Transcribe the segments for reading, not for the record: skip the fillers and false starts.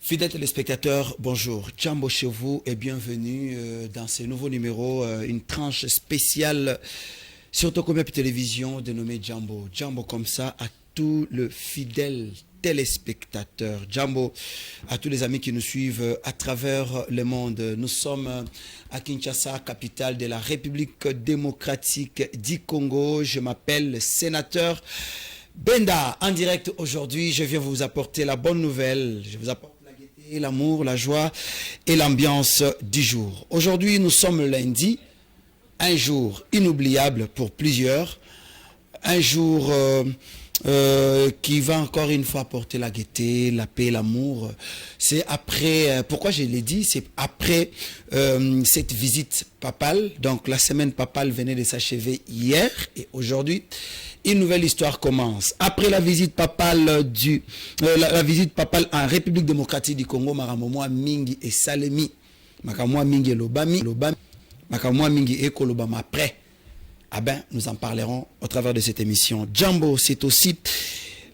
Fidèles téléspectateurs, bonjour. Jambo chez vous et bienvenue dans ce nouveau numéro, une tranche spéciale sur Tokomiapi Télévision dénommée Jambo. Jambo comme ça à tous les fidèles téléspectateurs. Jambo à tous les amis qui nous suivent à travers le monde. Nous sommes à Kinshasa, capitale de la République démocratique du Congo. Je m'appelle sénateur Benda. En direct aujourd'hui, je viens vous apporter la bonne nouvelle. Je vous apporte l'amour, la joie et l'ambiance du jour. Aujourd'hui, nous sommes lundi, un jour inoubliable pour plusieurs, un jour qui va encore une fois apporter la gaieté, la paix, l'amour. C'est après, pourquoi je l'ai dit, c'est après cette visite papale. Donc la semaine papale venait de s'achever hier et aujourd'hui, une nouvelle histoire commence. Après la visite papale la visite papale en République démocratique du Congo, Maramomoa Mingi et Salemi, Makamoa Mingi et Lobami, Makamoa Mingi et Kolobama après. Ah ben, nous en parlerons au travers de cette émission. Jambo, c'est aussi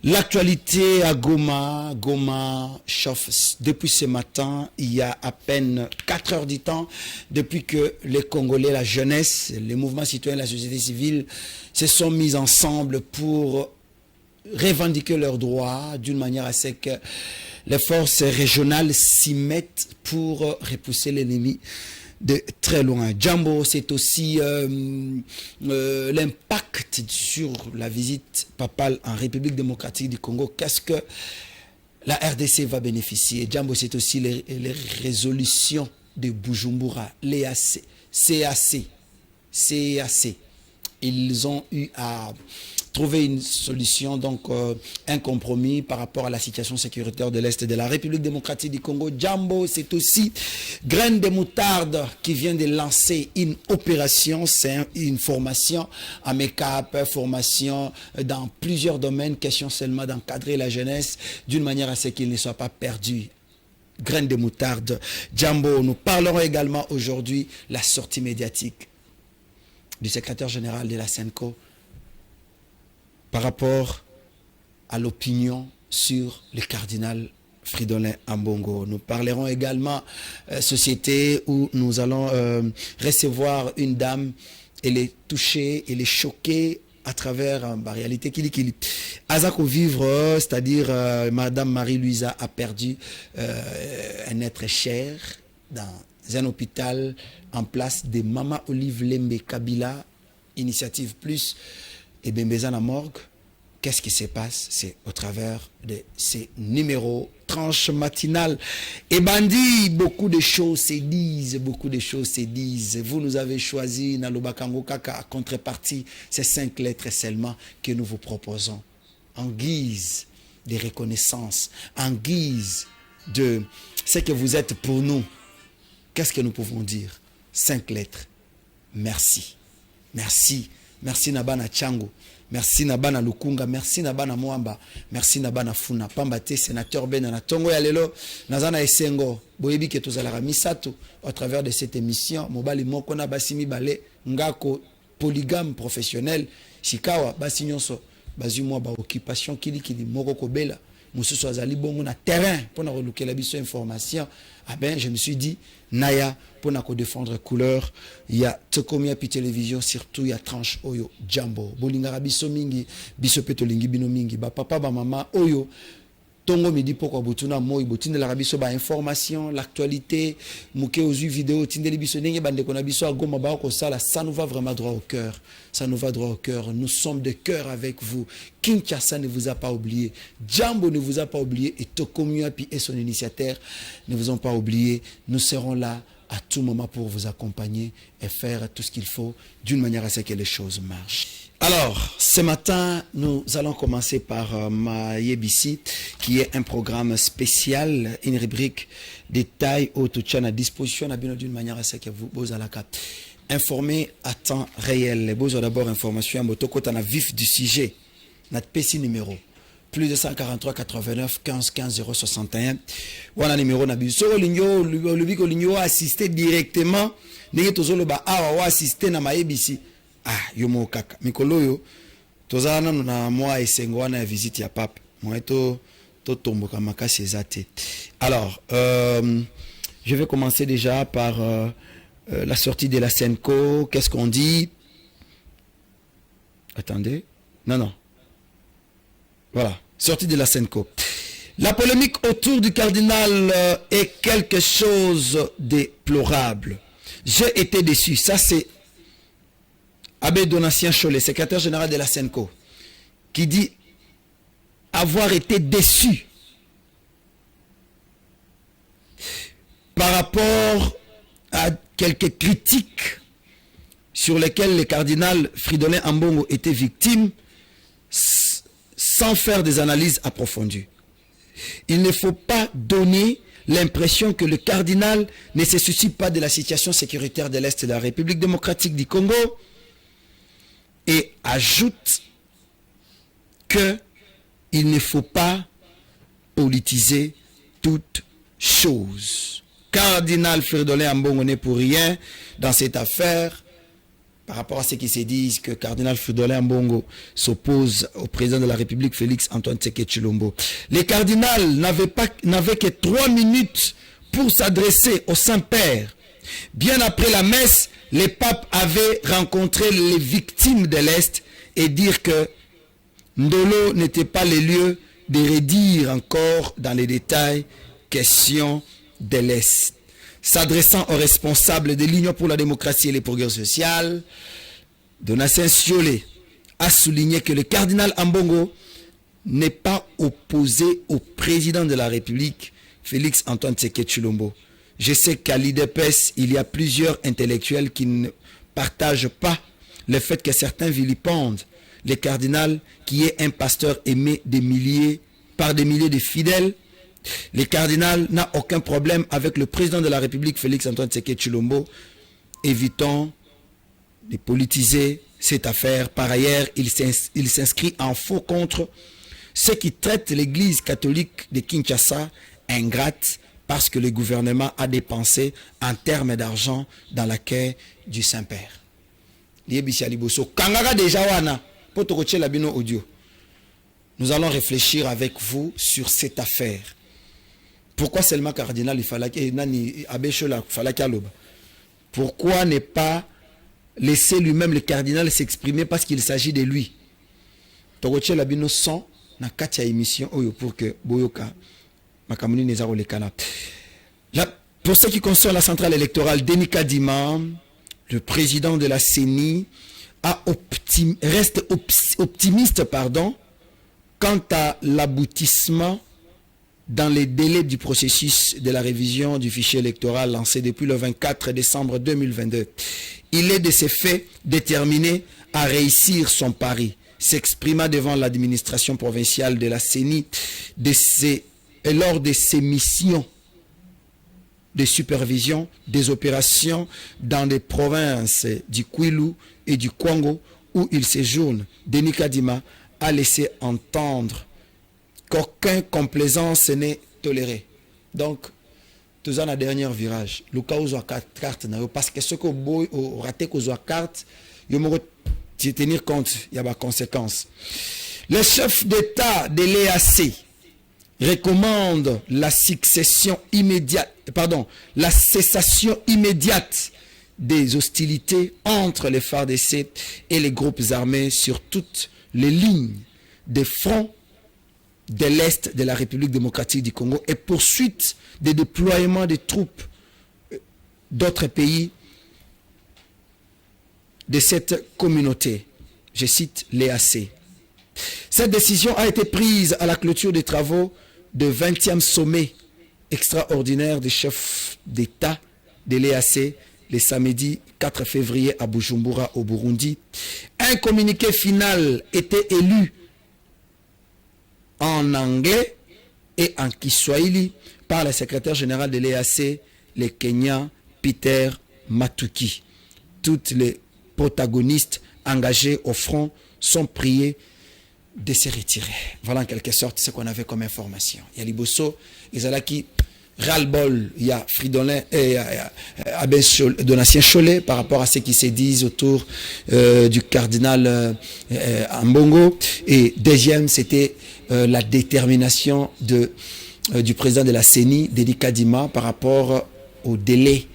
l'actualité à Goma. Goma chauffe depuis ce matin, il y a à peine 4 heures du temps, depuis que les Congolais, la jeunesse, les mouvements citoyens, la société civile se sont mis ensemble pour revendiquer leurs droits d'une manière à ce que les forces régionales s'y mettent pour repousser l'ennemi de très loin. Jambo, c'est aussi l'impact sur la visite papale en République démocratique du Congo. Qu'est-ce que la RDC va bénéficier? Jambo, c'est aussi les résolutions de Bujumbura, les CAC. Ils ont eu à trouver une solution, donc un compromis par rapport à la situation sécuritaire de l'Est de la République démocratique du Congo. Jambo, c'est aussi Graine de Moutarde qui vient de lancer une opération, c'est une formation à make-up, formation dans plusieurs domaines, question seulement d'encadrer la jeunesse d'une manière à ce qu'ils ne soient pas perdus. Graine de Moutarde, Jambo. Nous parlerons également aujourd'hui la sortie médiatique du secrétaire général de la SENCO par rapport à l'opinion sur le cardinal Fridolin Ambongo. Nous parlerons également société où nous allons recevoir une dame. Elle est touchée, elle est choquée à travers la réalité qu'il Azako vivre, c'est-à-dire Madame Marie-Louisa a perdu un être cher dans un hôpital en place de Mama Olive Lembe Kabila, Initiative Plus et Bembezana Morgue. Qu'est-ce qui se passe? C'est au travers de ces numéros, tranches matinales. Et bandit, beaucoup de choses se disent, beaucoup de choses se disent. Vous nous avez choisi, Nalobakango Kaka, à contrepartie, ces 5 lettres seulement que nous vous proposons. En guise de reconnaissance, en guise de ce que vous êtes pour nous. Qu'est-ce que nous pouvons dire? 5 lettres. Merci. Merci. Merci Nabana Tchango. Merci Nabana Lukunga. Merci Nabana Mwamba. Merci Nabana Funa. Pambate, sénateur Ben Anatongo Yalelo. Nazana Esengo. Boyebi ke tozalara misato. Au travers de cette émission, Mobali Mokona Basimi Bale. Ngako polygame professionnel. Shikawa Basinyonso. Bazumwa ba occupation kili Moko Kobela. Moussousou Azali Bongo na terrain. Pour na relouquer la biso information. Ah ben, je me suis dit, Naya, pour nous défendre couleur, il y a Tokomiapi Télévision, surtout il y a Tranche Oyo, Jambo. Bolingara biso mingi, biso petolingi bino mingi, ba papa, ba maman, Oyo. Tongo me dit pourquoi botuna moi botine la rabiso ba information, l'actualité, mouké aux vidéos, tindeli biso nenge bande kona biso a goma ba ko sala, ça nous va vraiment droit au cœur. Ça nous va droit au cœur. Nous sommes de cœur avec vous. Kinshasa ne vous a pas oublié. Jambo ne vous a pas oublié et Tokomiapi et son initiateur ne vous ont pas oublié. Nous serons là à tout moment pour vous accompagner et faire tout ce qu'il faut d'une manière à ce que les choses marchent. Alors, ce matin, nous allons commencer par Mayebisi, qui est un programme spécial, une rubrique détail au Touchan à disposition d'une manière à ce que vous allez informer à temps réel. Vous avez d'abord information à Motoko, à vif du sujet. Notre PC numéro. Plus de 143 89 15 15 061. Voilà numéro Nabiso. L'Igno a assisté directement. N'est-ce pas assisté à Mayebisi. Ah, yomo kaka. Mikolo yo. Tozana na moi esengo na visite ya pape. Moi to Alors, je vais commencer déjà par la sortie de la Senco. Qu'est-ce qu'on dit? Attendez. Non. Voilà. Sortie de la Senco. La polémique autour du cardinal est quelque chose de déplorable. J'ai été déçu. Ça, c'est Abbé Donatien Cholet, secrétaire général de la Senco, qui dit avoir été déçu par rapport à quelques critiques sur lesquelles le cardinal Fridolin Ambongo était victime, sans faire des analyses approfondies. Il ne faut pas donner l'impression que le cardinal ne se soucie pas de la situation sécuritaire de l'Est de la République démocratique du Congo, et ajoute que il ne faut pas politiser toute chose. Cardinal Fridolin Ambongo n'est pour rien dans cette affaire. Par rapport à ce qui se dit que Cardinal Fridolin Ambongo s'oppose au président de la République Félix Antoine Tshisekedi Tshilombo. Les cardinals n'avaient que 3 minutes pour s'adresser au Saint-Père. Bien après la messe, les papes avaient rencontré les victimes de l'Est et dire que Ndolo n'était pas le lieu de redire encore dans les détails question de l'Est. S'adressant aux responsables de l'Union pour la démocratie et le progrès social, Donatien Cholet a souligné que le cardinal Ambongo n'est pas opposé au président de la République, Félix Antoine Tshisekedi Tshilombo. Je sais qu'à l'IDPS, il y a plusieurs intellectuels qui ne partagent pas le fait que certains vilipendent le cardinal qui est un pasteur aimé par des milliers de fidèles. Le cardinal n'a aucun problème avec le président de la République, Félix Antoine Tshisekedi Tshilombo. Évitons de politiser cette affaire. Par ailleurs, il s'inscrit en faux contre ceux qui traitent l'église catholique de Kinshasa ingrate parce que le gouvernement a dépensé en termes d'argent dans la caisse du Saint-Père. Nous allons réfléchir avec vous sur cette affaire. Pourquoi seulement cardinal il fallait pourquoi ne pas laisser lui-même le cardinal s'exprimer parce qu'il s'agit de lui? Pour ce qui concerne la centrale électorale, Denis Kadima, le président de la CENI, reste optimiste quant à l'aboutissement dans les délais du processus de la révision du fichier électoral lancé depuis le 24 décembre 2022. Il est de ces faits déterminé à réussir son pari, s'exprimant devant l'administration provinciale de la CENI lors de ses missions de supervision des opérations dans les provinces du Kwilu et du Kwango où il séjourne. Denis Kadima a laissé entendre qu'aucune complaisance n'est tolérée. Donc, tout en a dernier virage. Le cas où carte, parce que ce que vous ratez que vous carte, il faut tenir compte, il y a des conséquences. Le chef d'État de l'EAC recommande la cessation immédiate des hostilités entre les FARDC et les groupes armés sur toutes les lignes de front de l'Est de la République démocratique du Congo et poursuite des déploiements de troupes d'autres pays de cette communauté. Je cite l'EAC. Cette décision a été prise à la clôture des travaux de 20e sommet extraordinaire des chefs d'État de l'EAC le samedi 4 février à Bujumbura au Burundi. Un communiqué final était élu en anglais et en kiswahili par le secrétaire général de l'EAC, le Kenyan Peter Matuki. Toutes les protagonistes engagés au front sont priés de se retirer. Voilà en quelque sorte ce qu'on avait comme information. Il y a Liboso, Izalaki, ras-le-bol, il y a Fridolin et Abbé Donatien Cholet par rapport à ce qui se dit autour du cardinal Ambongo. Et deuxième, c'était la détermination du président de la CENI, Dédi Kadima, par rapport au délai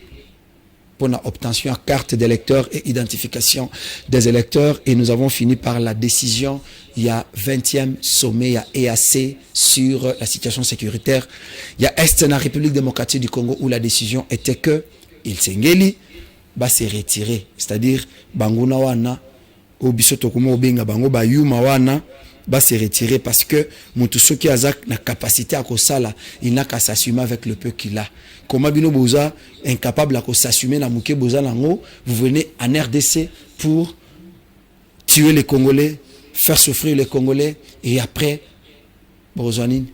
pour l'obtention de carte d'électeur et identification des électeurs. Et nous avons fini par la décision, il y a 20e sommet, il y a EAC sur la situation sécuritaire. Il y a Est la République démocratique du Congo où la décision était que il s'engeli, va se retirer. C'est-à-dire, Banguna wana, Obisotokumo Obenga Bango, Bayuma wana, va se retirer parce que Moutousou qui a la capacité à Kosala, il n'a qu'à s'assumer avec le peu qu'il a. Comme Abino Boza, incapable à s'assumer na Mouké Boza Lango, vous venez en RDC pour tuer les Congolais, faire souffrir les Congolais, et après, Bozanine,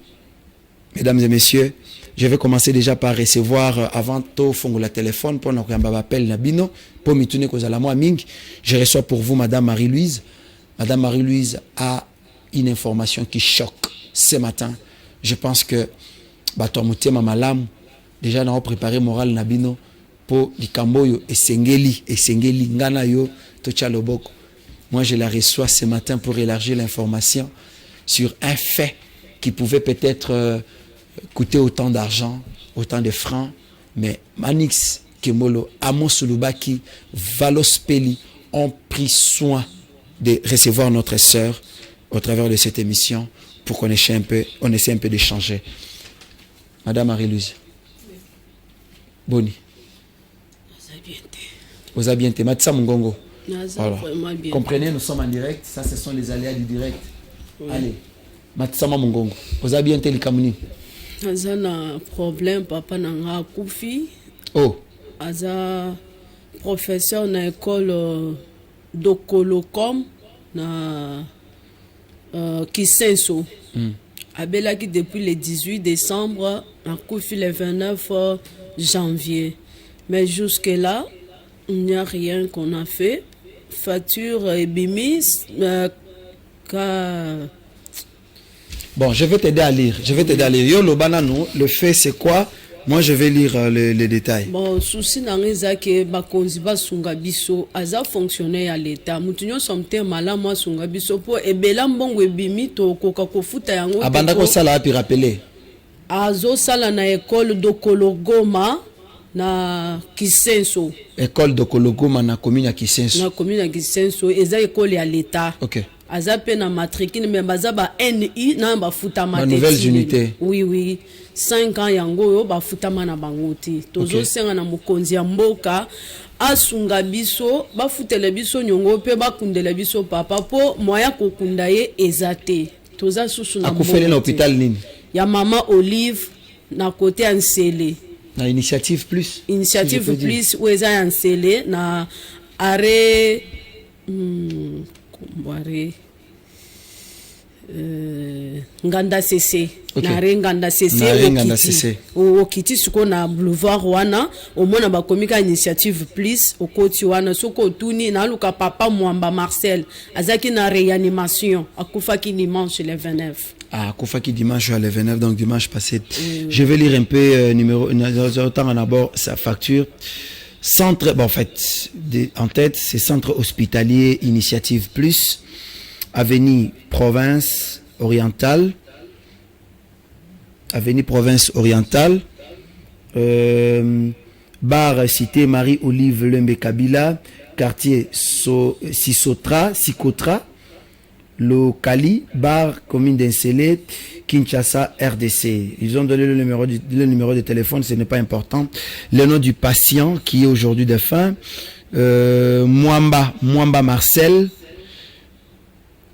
mesdames et messieurs, je vais commencer déjà par recevoir avant tout fongo la téléphone pour nous appel Nabino pour m'itourner kozala moi ming. Je reçois pour vous Madame Marie-Louise. Madame Marie-Louise a une information qui choque ce matin. Je pense que Batomouté Mamalam déjà n'a préparé moral Nabino pour Likamboyo et Sengeli Ngana yo Tochaloboko. Moi je la reçois ce matin pour élargir l'information sur un fait qui pouvait peut-être coûter autant d'argent, autant de francs, mais Manix Kemolo, Amos Sulubaki, Valospeli ont pris soin de recevoir notre sœur au travers de cette émission pour qu'on essaie un peu d'échanger. Madame Marie-Louise. Boni. Vous avez bien été. Matissa Mungongo. Voilà. Comprenez, nous sommes en direct. Ça, ce sont les aléas du direct. Oui. Allez. Matissa Mungongo. Vous avez bien été les Kamuni. Aza na problème papa nanga kufi. Oh. Aza professeur na école d'Okolocom na Kisenso. Abelaki depuis le 18 décembre na kufi le 29 janvier. Mais jusque là, il n'y a rien qu'on a fait. Facture et bimis Bon, je vais t'aider à lire. Yo lo banano, le fait c'est quoi? Moi je vais lire les détails. Bon, souci n'angeza que bakonzi ba sunga biso aza fonctionnaire à l'état. Mutunyo somte mala moi sunga biso po ebela mbongo ebimi to koka kofuta yango. Abanda ko sala api rappeler. Azo sala na école d'Okologoma na Kisenso. École d'Okologoma na commune ya Kisenso. Na commune ya Kisenso, eza école à l'état. OK. Azape na matricule mais baza ba NI na ba futama te. Nouvelles unités. Oui. 5 ans yango yo ba futama na bangoti. Tozo senga na mukonzi ya mboka asunga biso ba futele biso nyongo pe ba kundele biso papa po moya kokunda ye ezate. Toza susu na akufele na hôpital nini? Ya mama Olive na côté Ansele. Na initiative plus. Initiative si plus weza Ansele na arrêt Nganda CC. Okay. Na Nganda CC okiti suko na boulevard wana omona bakomika initiative plus okoti wana soko tuni na luka papa Mwamba Marcel azaki na réanimation akufaki dimanche le 29. Ah, Koufaki dimanche le 29, donc dimanche passé. Je vais lire un peu numéro autant en abord sa facture. Centre, bon, en fait, en tête, c'est Centre hospitalier Initiative Plus, Avenue Province Orientale, Bar Cité Marie-Olive Lembe Kabila, quartier Sikotra, Locali, Bar Commune d'Ensele, Kinshasa, RDC. Ils ont donné le numéro de téléphone, ce n'est pas important. Le nom du patient qui est aujourd'hui défunt, Mwamba Marcel,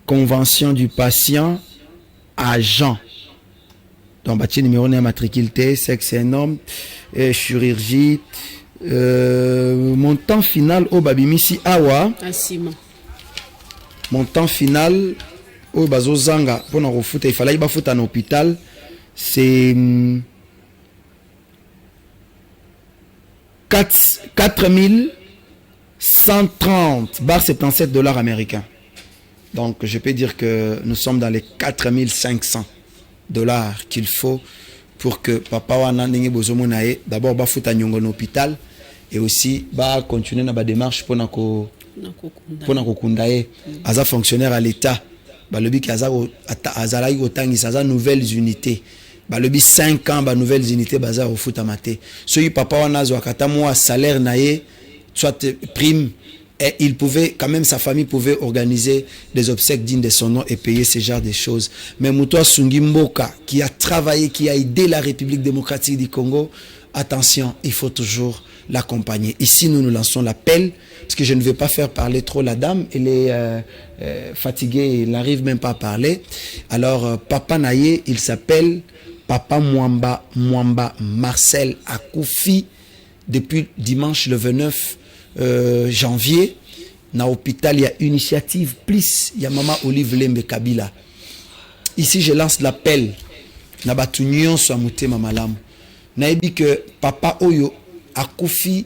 convention du patient, agent. Donc, bâti numéro n'est matricule T, sexe un homme, chirurgie, montant final au Babimisi Awa. Montant final au Bazozanga pour nous refouter, il fallait foutre en hôpital, c'est 4130 bar 77 $ américains. Donc je peux dire que nous sommes dans les 4500 $ qu'il faut pour que papa wana ndenge bozomonae d'abord ba fouta nyongo en hôpital et aussi ba continuer na ba démarche pour na kokundaye aza fonctionnaire à l'état balobi ki azalaki kotangisa aza nouvelles unités balobi 5 ans ba nouvelles unités baza ofutama te soki papa wana azwaka ata mwa salaire na ye soit prime et il pouvait quand même, sa famille pouvait organiser des obsèques dignes de son nom et payer ce genre de choses. Mais Moutoua Sungi Mboka, qui a travaillé, qui a aidé la République démocratique du Congo, attention, il faut toujours l'accompagner. Ici, nous lançons l'appel, parce que je ne vais pas faire parler trop la dame, elle est fatiguée, elle n'arrive même pas à parler. Alors, Papa Naye, il s'appelle Papa Mwamba Marcel Akoufi, depuis dimanche le 29 janvier, na hôpital, il y a Initiative Plus, il y a Maman Olive Lembe Kabila. Ici, je lance l'appel, na batunyon so amute mamalam. Na ebi que Papa Oyo Akoufi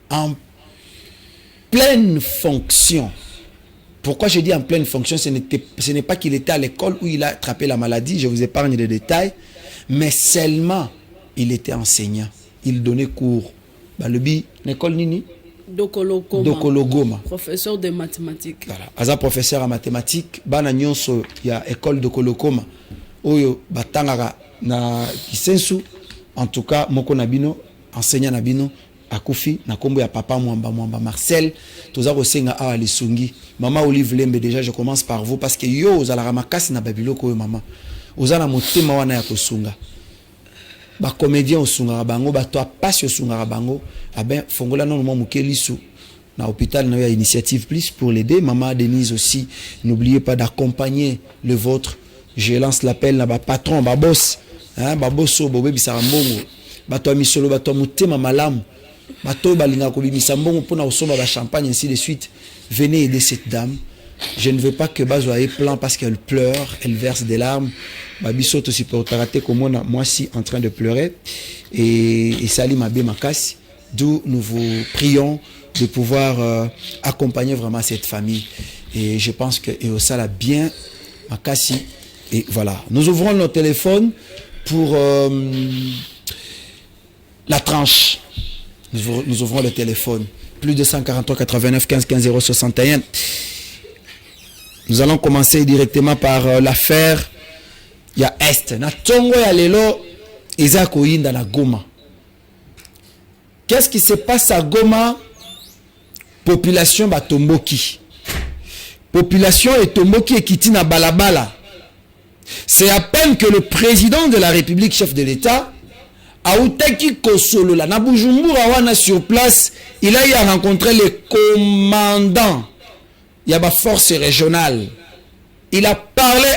en pleine fonction. Pourquoi je dis en pleine fonction? Ce n'est pas qu'il était à l'école où il a attrapé la maladie, je vous épargne les détails, mais seulement il était enseignant. Il donnait cours. Balobi, l'école Nini Dokologoma. Professeur de mathématiques. Voilà. Aza professeur en mathématiques. Bana nyonso ya école Dokologoma. Oyo batangara na kisensu. En tout cas, moko nabino, enseignant nabino, Akoufi, na kombo ya Papa Mwamba Marcel. Toza kosenga awa lisungi. Maman Olive Lembe, déjà je commence par vous parce que yo ozala ramakasi na babilo koyo mama. Ozala motema wana ya kosunga. Ba comédien osunga bango ba to passe osunga bango ben fongola non mo mukelisu na hôpital na ya Initiative Plus pour l'aider. Maman Denise aussi, n'oubliez pas d'accompagner le vôtre. Je lance l'appel na ba patron ba boss ba bosso bo bebisa mbongo ba to misolo ba to mutema malamu ba to balinga ko bimisa mbongo pona osomba ba champagne ainsi de suite. Venez aider cette dame. Je ne veux pas que Bazo ait plan parce qu'elle pleure, elle verse des larmes. Babiso aussi pour rater comme moi si en train de pleurer et Salim Abé Makas, d'où nous vous prions de pouvoir accompagner vraiment cette famille. Et je pense que Eosa l'a bien Makasi. Et voilà, nous ouvrons nos téléphones pour la tranche. Nous ouvrons le téléphone. Plus de 143 89 15 15 061. Nous allons commencer directement par l'affaire ya Est. Na tongo ya lelo eza koyinda na Goma. Qu'est-ce qui se passe à Goma? Population batomboki. Population et tomboki ekiti na balabala. C'est à peine que le président de la République, chef de l'État, Aoutaki Kosolola na Bujumbura wana sur place, il a eu à rencontrer les commandants. Il y a ma force régionale. Il a parlé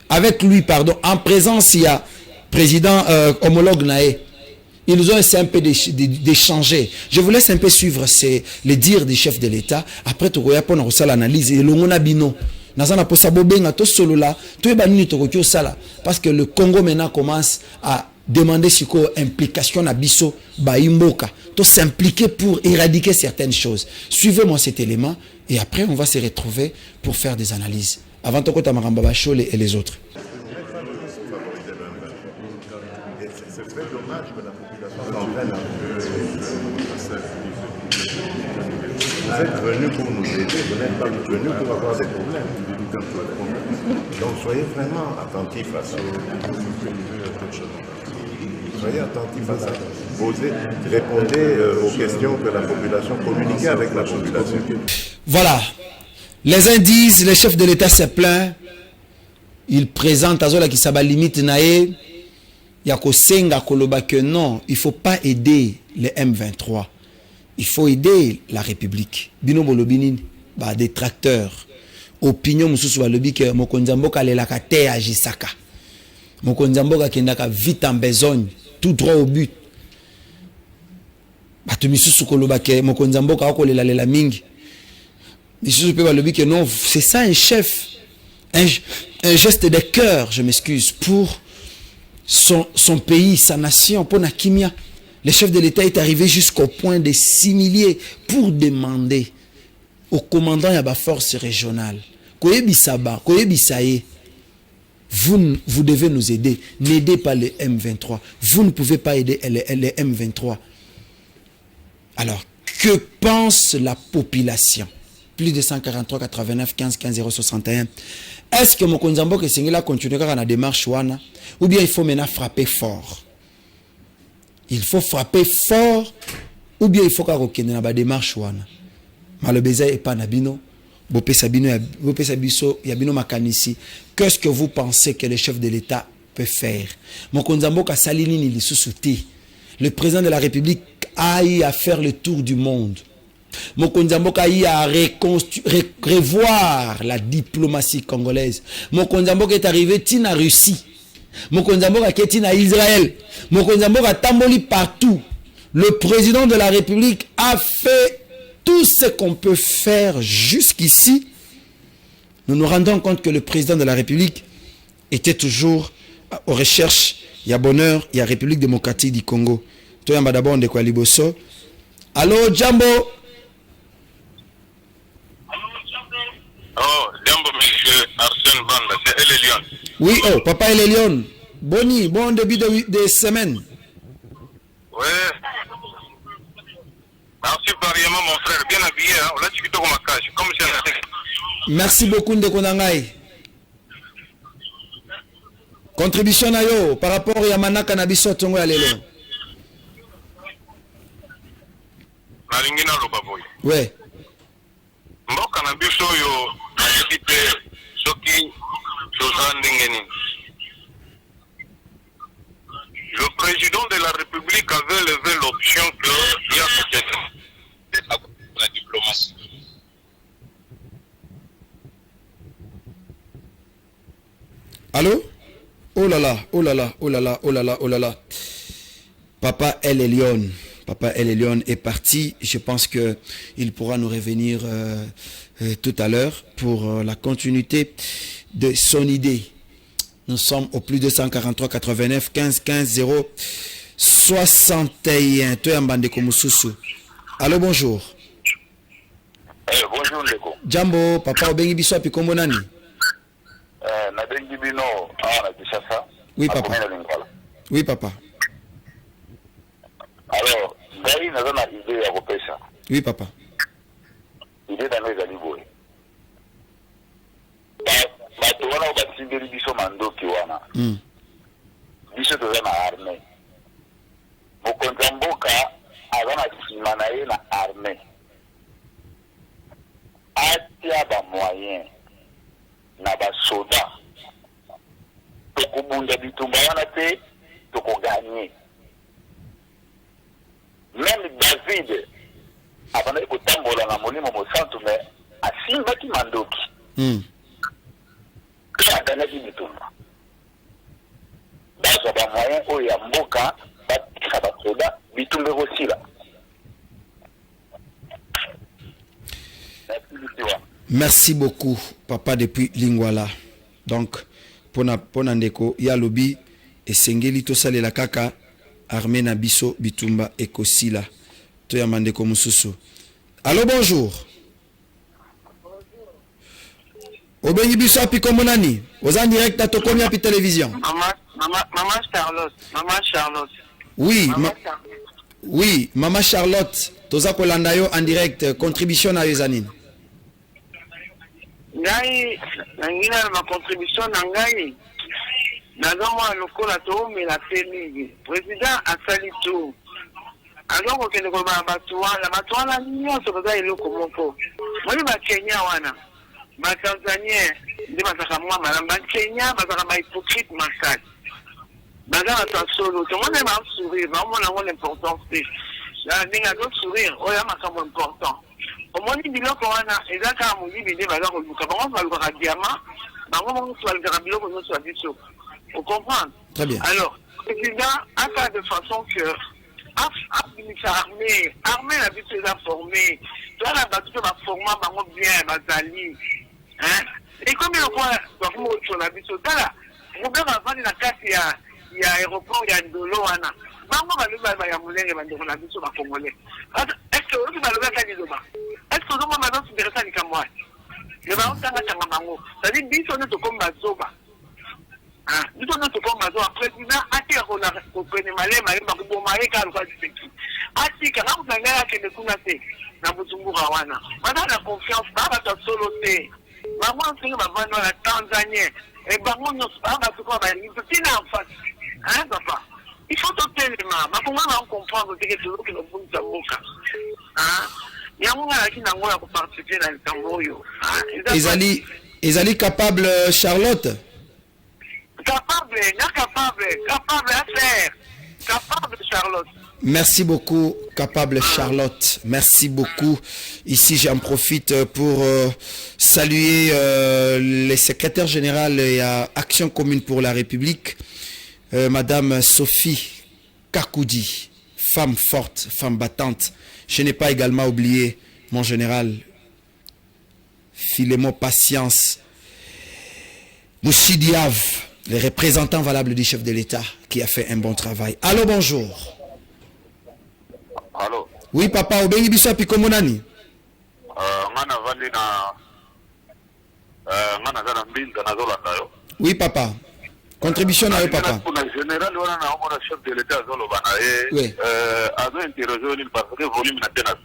avec lui, pardon, en présence, il y a président homologue Naé. Ils nous ont essayé un peu d'échanger. Je vous laisse un peu suivre les dires du chef de l'État. Après, tu vas pour l'analyse. Et l'ongonabino. Parce que le Congo maintenant commence à demander si quoi implication à Bisso Baimboka. Tout s'impliquer pour éradiquer certaines choses. Suivez-moi cet élément et après on va se retrouver pour faire des analyses. Avant tout, Tamaramba Bachol et les autres. C'est très dommage que la population s'entraîne. Vous êtes venus pour nous aider, vous n'êtes pas venus pour avoir des problèmes. Donc soyez vraiment attentifs à ça. Soyez attentifs à ça. Posez, répondez aux questions que la population, communiquez avec la population. Voilà. Les indices, le chef de l'État s'est plaint. Il présente à Zola qui s'abat limite nae. Yakosenga Koloba que non, il ne faut pas aider les M23. Il faut aider la République. Bino Bolobinin, bah, des tracteurs. Opinion Moussou Balobi que Mokonzamboka le lakate à Jisaka. Mokonzamboka qui n'a qu'à vite en besogne, tout droit au but. Bah, tu Moussou Koloba que Mokonzamboka a collé la mingi. Moussou Balobi que non, c'est ça un chef. Un geste de cœur, je m'excuse, pour son pays, sa nation, pour Nakimia. Le chef de l'État est arrivé jusqu'au point de s'humilier pour demander au commandant de la force régionale, vous devez nous aider. N'aidez pas les M23. Vous ne pouvez pas aider les M23. Alors, que pense la population? plus de 143 89 15 15 061. Est-ce que mokonzi mboka esengeli continuer kaka na démarche wana ou bien il faut maintenant frapper fort? Il faut frapper fort ou bien il faut kaka kokende na ba démarche wana. Malobeza et pas nabino. Bopesa biso ya bino makanisi. Qu'est-ce que vous pensez que le chef de l'État peut faire? Mokonzi mboka salini ni lisusu te. Le président de la République a eu à faire le tour du monde. Mokonzi mboka a eu à revoir la diplomatie congolaise. Mokonzi mboka est arrivé tina Russie. Mokonzi mboka est tina Israël. Mokonzi mboka tamboli partout. Le président de la République a fait tout ce qu'on peut faire jusqu'ici. Nous nous rendons compte que le président de la République était toujours aux recherches. Il y a bonheur, il y a République démocratique du Congo. Toi, d'abord, on est quoi, Liboso? Allô, Jambo? Oh, Jambo, monsieur Arsène Banda, c'est El Elion. Oui, oh, papa El Elion. Boni, bon début de semaine. Oui. Merci variément, mon frère. Bien habillé, hein? On a dit que tu as comme c'est un... Merci beaucoup, Ndeko Nangai. Contribution à yo par rapport à Yamanaka Nabiso Tongo ya lelo. Nalingina lobaboy. Ouais. Mboka na biso yo na soki ndengeni. Le président de la République avait levé l'option qu'il y a peut-être la diplomatie. Allô? Oh là là, oh là là, oh là là, oh là là, oh là là. Papa El Elion. Papa El Elion est parti. Je pense qu'il pourra nous revenir tout à l'heure pour la continuité de son idée. Nous sommes au plus de 143 89 15 15 0 61. Toi, Mbandeko Mususu. Allô, bonjour. Bonjour, Ndeko. Jambo, papa Obengi Biso api kombo nani? Nabengi bino na Kinshasa. Oui, papa. Oui, papa. Alors, Gaï n'a pas idée à repérer. Oui, papa. Idée dans les aliboués. Bato wana batindeli biso mandoki wana. Biso toza na armée. Mokonzi mboka aza na nsima na ye na armée. Atia ba moyen na ba soda. Tokubunda bitumba wana te tokoganye. Même David abana kotambola na molimo mosantu me asimbaki mandoki. Aganaki bitumba. Bazwa ba moyen oyo ya mboka batika basoda bitumba kosila. Merci beaucoup, papa, depuis Lingwala. Donc, pona ndeko, ya lobi, et sengeli to sale la kaka, armée na biso, bitumba, et kosila. To ya mandeko mususu. Allô, bonjour. Obengi biso api komonani. Aux en direct à Tokomi api télévision. Maman Charlotte. Maman Charlotte. Oui, oui, Maman Charlotte. Toza kolanda yo en direct. Contribution à Yezanine. Ngai nangina ma contribution na ngai nazomwa lokola to me la famille président asali tout alors que le gouvernement batwa nyonso baza eloko moko moi ba Kenya wana ba Tanzania ndi bazaka mwa malamba Kenya bazaka ba hypocrite masaki bazaka ta solo to mona ba sourire ba mona ngone l'importance la ninga do sourire oya makambo important. Au moins, il y a un exactement dit que les valeurs du Cameroun valent le diamant, mais on va le faire biloko nous soit dit. Vous comprenez? Très bien. Alors, le président a fait de façon que armée la vie se formée. Toi la bateau va former bango bien bazali. Hein? Et comme il y a quoi dans le sur la vie là, vous devez avoir la carte il y a aéroport il y a Ndolo wana. Bango va le ya mulenge bandeko na biso ba congolais. Est-ce que vous va le faire kadizoba? Est-ce que vous maintenant se dire ça ni kamwa? Le ba ontanga tanga bango. Ça dit biso ne to comme bazoba. Ah, biso ne to comme bazoba président a été ko na ko prene malé ba ko bomare ka lo ka dipeki. atika na mzangala kende kuna te na bujumbura wana bana na confiance ba ta solo te maman singa bavano la Tanzanie et bango nyos ba to ko ba ni tina en face hein papa il faut tout tellement ma pour moi on comprendre que tout que le bon boka hein ya munga kina ngoya ko participer dans le tamboyo hein ezali capable Charlotte capable à faire capable Charlotte. Merci beaucoup, capable Charlotte. Merci beaucoup. Ici, j'en profite pour saluer les secrétaires généraux et Action commune pour la République, Madame Sophie Kakoudi, femme forte, femme battante. Je n'ai pas également oublié mon général Philémon Patience, Moussidiav, les représentants valables du chef de l'État qui a fait un bon travail. Allô, bonjour. Allô. Oui, papa, obengi biso api komonani. Ngana vandi na ngana zana mbinga na zolanda yo. Oui, papa. Contribution à eux, papa. Pour le général, on a un chef de l'État zolo banae. Oui. Azo interroger il parce que volume na tena.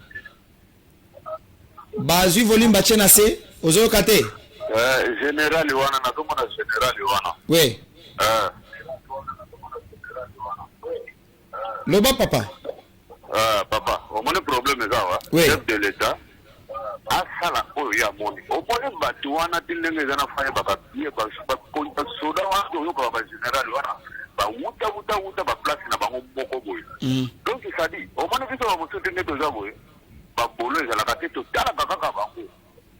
Bazu volume bachena se ozo kate. Général wana na comme na général wana. Oui. Loba papa. Papa, au moins le problème est là, oui. Chef de l'État, à ça la ya moni. Au moins le batouana tilenge zana fanya baba bien ba konta soda wa do ko ba général wana. Ba wuta ba place na bango moko boy. Donc ça dit, au moins le biso ba moto tenge to za boy. Ba bolo za la kate to tala kaka bango.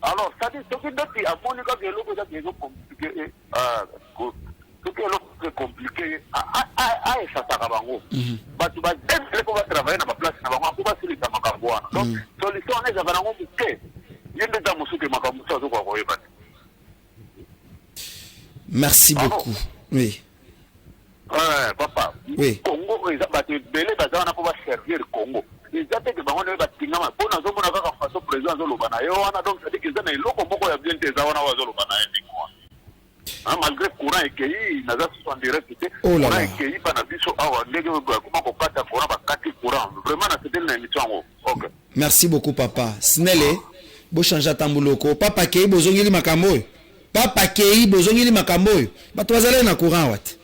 Alors ça dit ce qui dati a moni ka ke loko za ke compliqué tout est compliqué ça bango batu ba pour travailler na place na bango pour faciliter makambo wana donc solution on est avant bango muke yende ta musuke makambo ça zo kwa koyeba. Merci beaucoup. Oui. Papa. Oui. Congo eza batu belé bazana pour servir Congo. Ils attaquent bango na batinga ma pona zo mona kaka façon président zo lobana yo wana donc ça dit que ça na iloko moko ya bien teza wana wa zo lobana ende quoi. Malgré courant et qu'il n'a pas en direct, courant et qu'il pas n'abisso awa ndege comment ko pata courant ba kati courant vraiment na c'était une émission. OK. Merci beaucoup papa. Snele bo chanja tambuloko papa kei bozongeli makambo. Papa kei bozongeli makambo. Bato bazala na courant wat.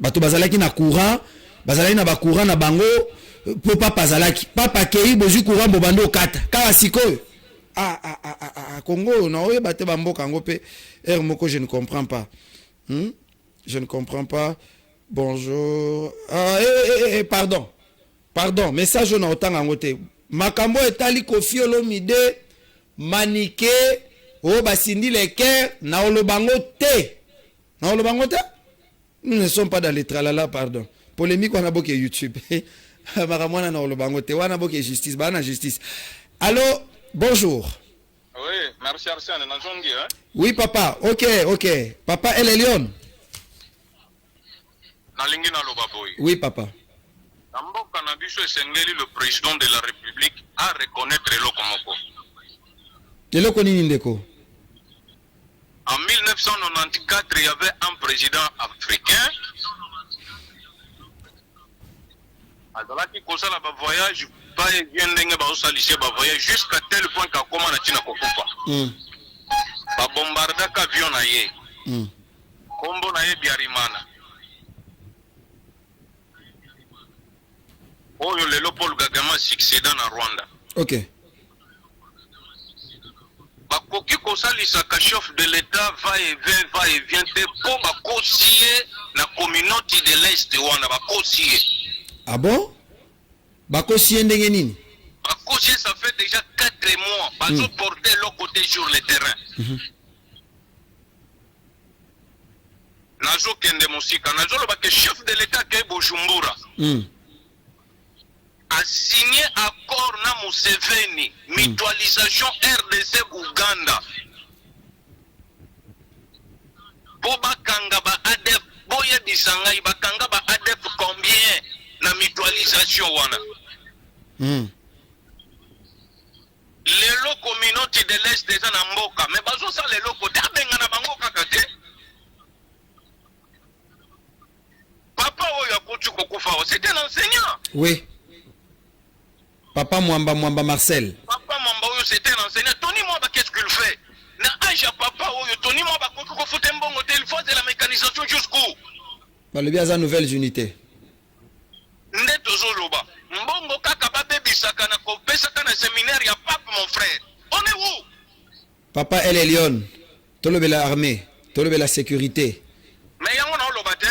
Bato bazalaki na courant, bazalaki na ba courant na bango po papa zalaki. Papa kei bozu courant bobando kata. Kala sikoyo. Congo, non, je ne comprends pas. Je ne comprends pas. Bonjour. Pardon. Message on a autant en côté. Makambo etali Kofi Olomide maniqué o basindi leke na olobango te. Na olobango te? Nous ne sommes pas dans les tralala, pardon. Polémique on a boké YouTube. Makamwana na olobango te. Wana boké justice, bana justice. Allô? Bonjour. Oui, merci Arsène. Hein? Oui, papa. Ok. Papa, elle est Lyon. Oui, papa. Le président de la République a reconnaître Eloko. En 1994, il y avait un président africain. Azalaki kosala ba voyage pas bien ndenge ba osalisé ba voyage jusqu'à tel point ka koma na tina kokufa. Ba bombarda ka avion na ye. Kombo na ye biarimana. Oyo lelo Paul Kagame succéda na Rwanda. OK. Ba koki kosalisa ka chef de l'État va et vient te pour ba kosier na communauté de l'Est wana ba kosier. Ah bon? Bakosi ndenge nini? Bakosi ça fait déjà 4 mois. Bazo porter l'autre côté sur le terrain. Nazo kende musika. Nazo le que chef de l'État ke Bujumbura. A signé accord na Museveni. Mutualisation RDC Uganda. Po bakanga ba ADF. Boye bisanga bakanga ba ADF combien? La mutualisation wana. Les lots communautés de l'Est des Anamboka, mais bazo ça les lots côté abenga na bango kakate. Papa oyo akuti Kokufa, c'était un enseignant. Oui. Papa Mwamba Marcel. Papa Mwamba, c'était un enseignant. Tony Mwamba, qu'est-ce qu'il fait? Na âge papa, Tony Mwamba, il faut de la mécanisation jusqu'où? Le bien à nouvelles unités. Ndeto Zoloba. Mbongo kaka babebi sakana kopesa kana séminaire ya pape mon frère. On est où? Papa El Elion, tolobe la armée, tolobe la sécurité. Mais yango na oloba te.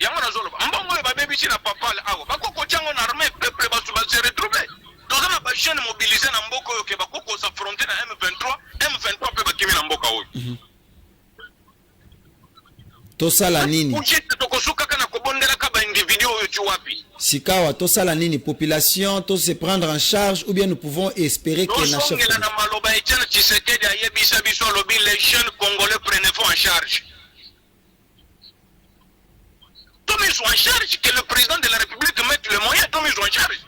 Yango na zoloba. Mbongo babebi si na papa la awo. Bakoko tiango na armée peuple ba se retrouver. Toza na ba jeune mobilisé na mboko yo ke bakoko s'affronter na M23 pe bakimi na mboka oyo. Tosala nini? Tokosuka kana kobondela ka ba individu oyo tu wapi? Sikawa tosala nini population to se prendre en charge ou bien nous pouvons espérer que na chef. Na maloba Etienne Tshisekedi ayebisa biso lobi les jeunes congolais prenez-vous en charge. Tout mis en charge, que le président de la République mette les moyens, tout mis en charge.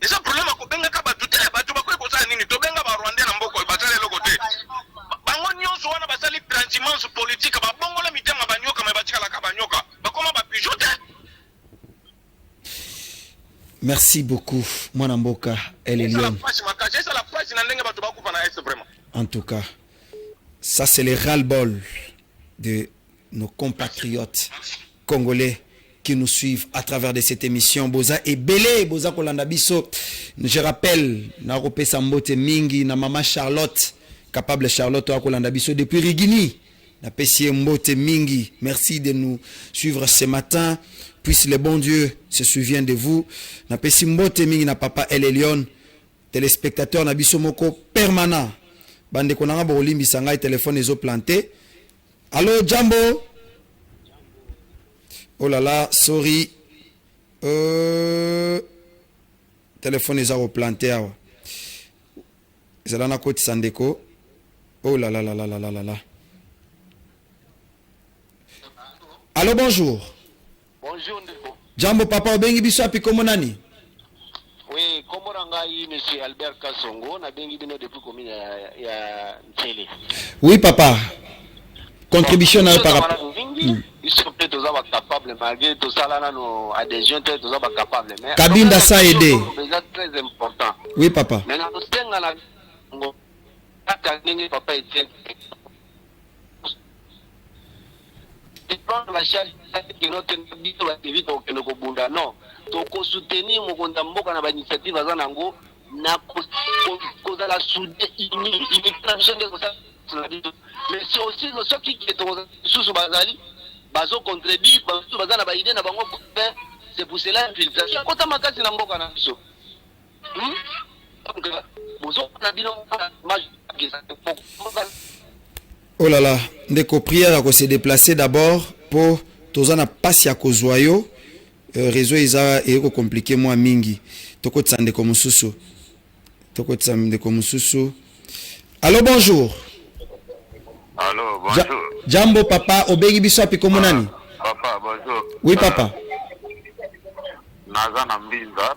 Et ça problème à Kobenga Kabatute, Batubako Kosanini, Tobenga Rwanda Namboko, Batale Logote. Bangonio Soana Basali transhumance politique, Babongola Mitema Banyoka, Mabatika la Kabanyoka, Bakoma Bapijote. Merci beaucoup, Mwanamboka El Elion. En tout cas, ça c'est le ras-le-bol de nos compatriotes congolais qui nous suivent à travers de cette émission. Boza et Belé, Boza Kolanda Biso. Je rappelle, Narope Sambote Mingi, na maman Charlotte, capable Charlotte Kolanda Biso depuis Rigini. Na Pessie Mbote Mingi, merci de nous suivre ce matin. Puisse le bon Dieu se souvienne de vous. Na Pessie Mbote Mingi, na papa El Elion, téléspectateur na Biso Moko permanent. Bande konanga bo limbi sanga téléphone ezo planté. Allô, Jambo? Oh là là, sorry. Téléphone est replanté. C'est là, on a côté Sandeko. Oh là là là là là là là. Allô, bonjour. Bonjour, Ndeko. Jambo, papa, obengi biso api komonani? Oui, comme on monsieur Albert Kassongo, on a bien guidé depuis commune ya Nchele. Oui, papa. Contribution par rapport. Ils sont peut-être capables, malgré tout ça, là, nos adhésions, tous capables. Kabinda ça aidé. C'est très important. Oui, papa. Maintenant, nous sommes dans la papa Etienne. La charge qui notre activité au Kenokobunda, non. Donc, soutenir mon condambo dans l'initiative à Zanango, n'a pas la soudée immigration de ça. Mais c'est aussi ceux qui sont sous Bazali, Bazo contribue, Bazo Bazana Baïdé, c'est pour cela l'infiltration. Quand on m'a cassé la mboka na biso. Donc, Bozo na bino oh là là, ndeko prière à se déplacer d'abord pour tozana passe ya kozwayo réseau isa et compliqué moi mingi. Toko tsande ko mususu. Toko tsande ko mususu. Allô, bonjour. Allô, bonjour. Jambo papa, obegi biso api komonani? Papa, bonjour. Oui, papa. Nazana Mbinza,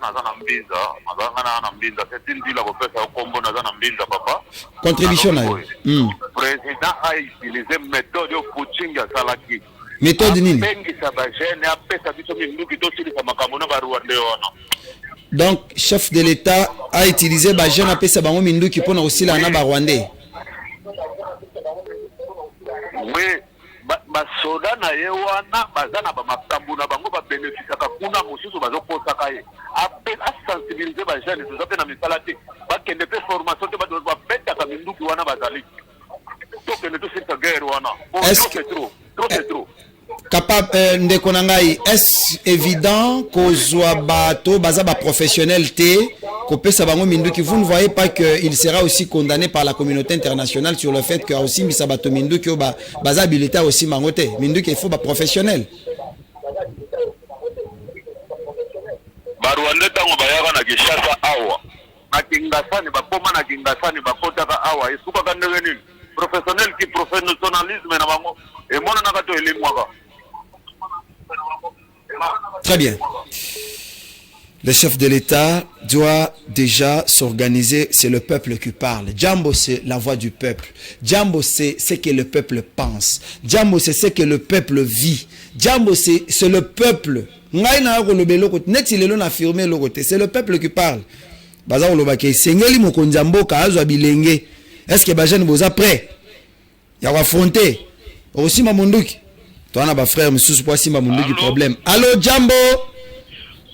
c'est une ville à repérer au Combo, Nazana Mbinza, papa. Contribution là. Président a utilisé méthode de coaching à Salaki. Méthode nini? Donc, chef de l'État a utilisé ba jeune appelé ça bango minduki pour aussi la na ba rwandais. Oui, basoda na ye wana bazana ba makambu na bango ba bénéficiaka kuna mosusu bazokosaka ye ape asensibiliser ba jeunes tout ça pe na misala te bakende pe formation te ba betaka minduki wana bazali tokende to sita guerre wana trop capable ndeko na ngai, est évident kozwa bato baza ba professionnel te kopesa bango minduki? Vous ne voyez pas que il sera aussi condamné par la communauté internationale sur le fait que aussi misabato minduki baza habilité aussi mangote minduki il faut ba professionnel. Barwande tango bayaka na Kinshasa awa na Kingasani bakoma na Kingasani bakotaka awa isuka kandenge nini professionnel qui professionnalisme na bango et mona na kato elimwaka. Très bien. Le chef de l'État doit déjà s'organiser. C'est le peuple qui parle. Jambo, c'est la voix du peuple. Jambo, c'est ce que le peuple pense. Jambo, c'est ce que le peuple vit. Jambo, c'est le peuple. Ngai na ko lobelo ko net il est affirmé le côté. C'est le peuple qui parle. Baza ko lobake sengeli mokonzi mboka azwa bilenge. Est-ce que ba jeune boza prêt? Ya ko affronter. Aussi Mamunduki. Toi na ba frère monsieur pour Simba Munduki problème. Allô Jambo.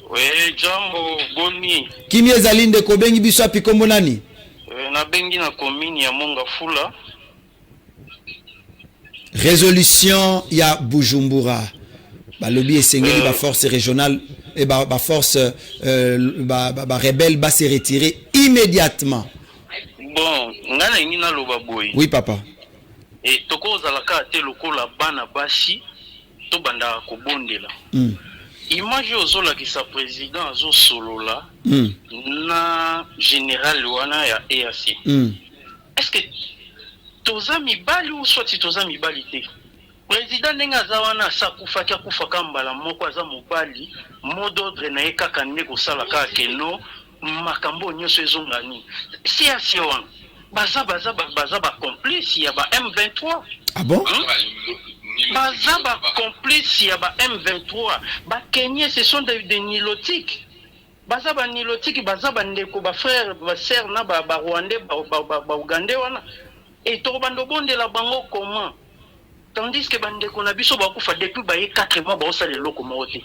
Oui, Jambo Boni. Kimi ezali ndeko bengi biso api kombo nani? Na bengi na commune ya Monga Fula. Résolution ya Bujumbura. Ba lobby esengeli ba force régionale et ba force ba rebelle ba se retirer immédiatement. Bon, ngana ngina loba boy. Oui papa. Et toko zalaka te lokola bana bashi to banda ko bondela. Image ozola ki sa président azo solola na général wana ya EAC. Est-ce que toza mibali ou soit toza mibali te? Président nenga zawana sakufa kia kufa kambala moko aza mobali mot d'ordre na ekaka ndeko sala ka keno makambo nyoso ezongani. Si asiwan baza ba complice ya ba M23. Ah bon? Baza ba complice ya ba M23. Ba Kenya ce sont des nilotiques. Baza ba nilotiques, baza ba ndeko ba frère ba sœur na ba Rwandais ba Ougandais wana. Et to bando bonde la bango comment? Tandis que bandeko na biso ba kufa depuis ba 4 mois ba osale loko mote.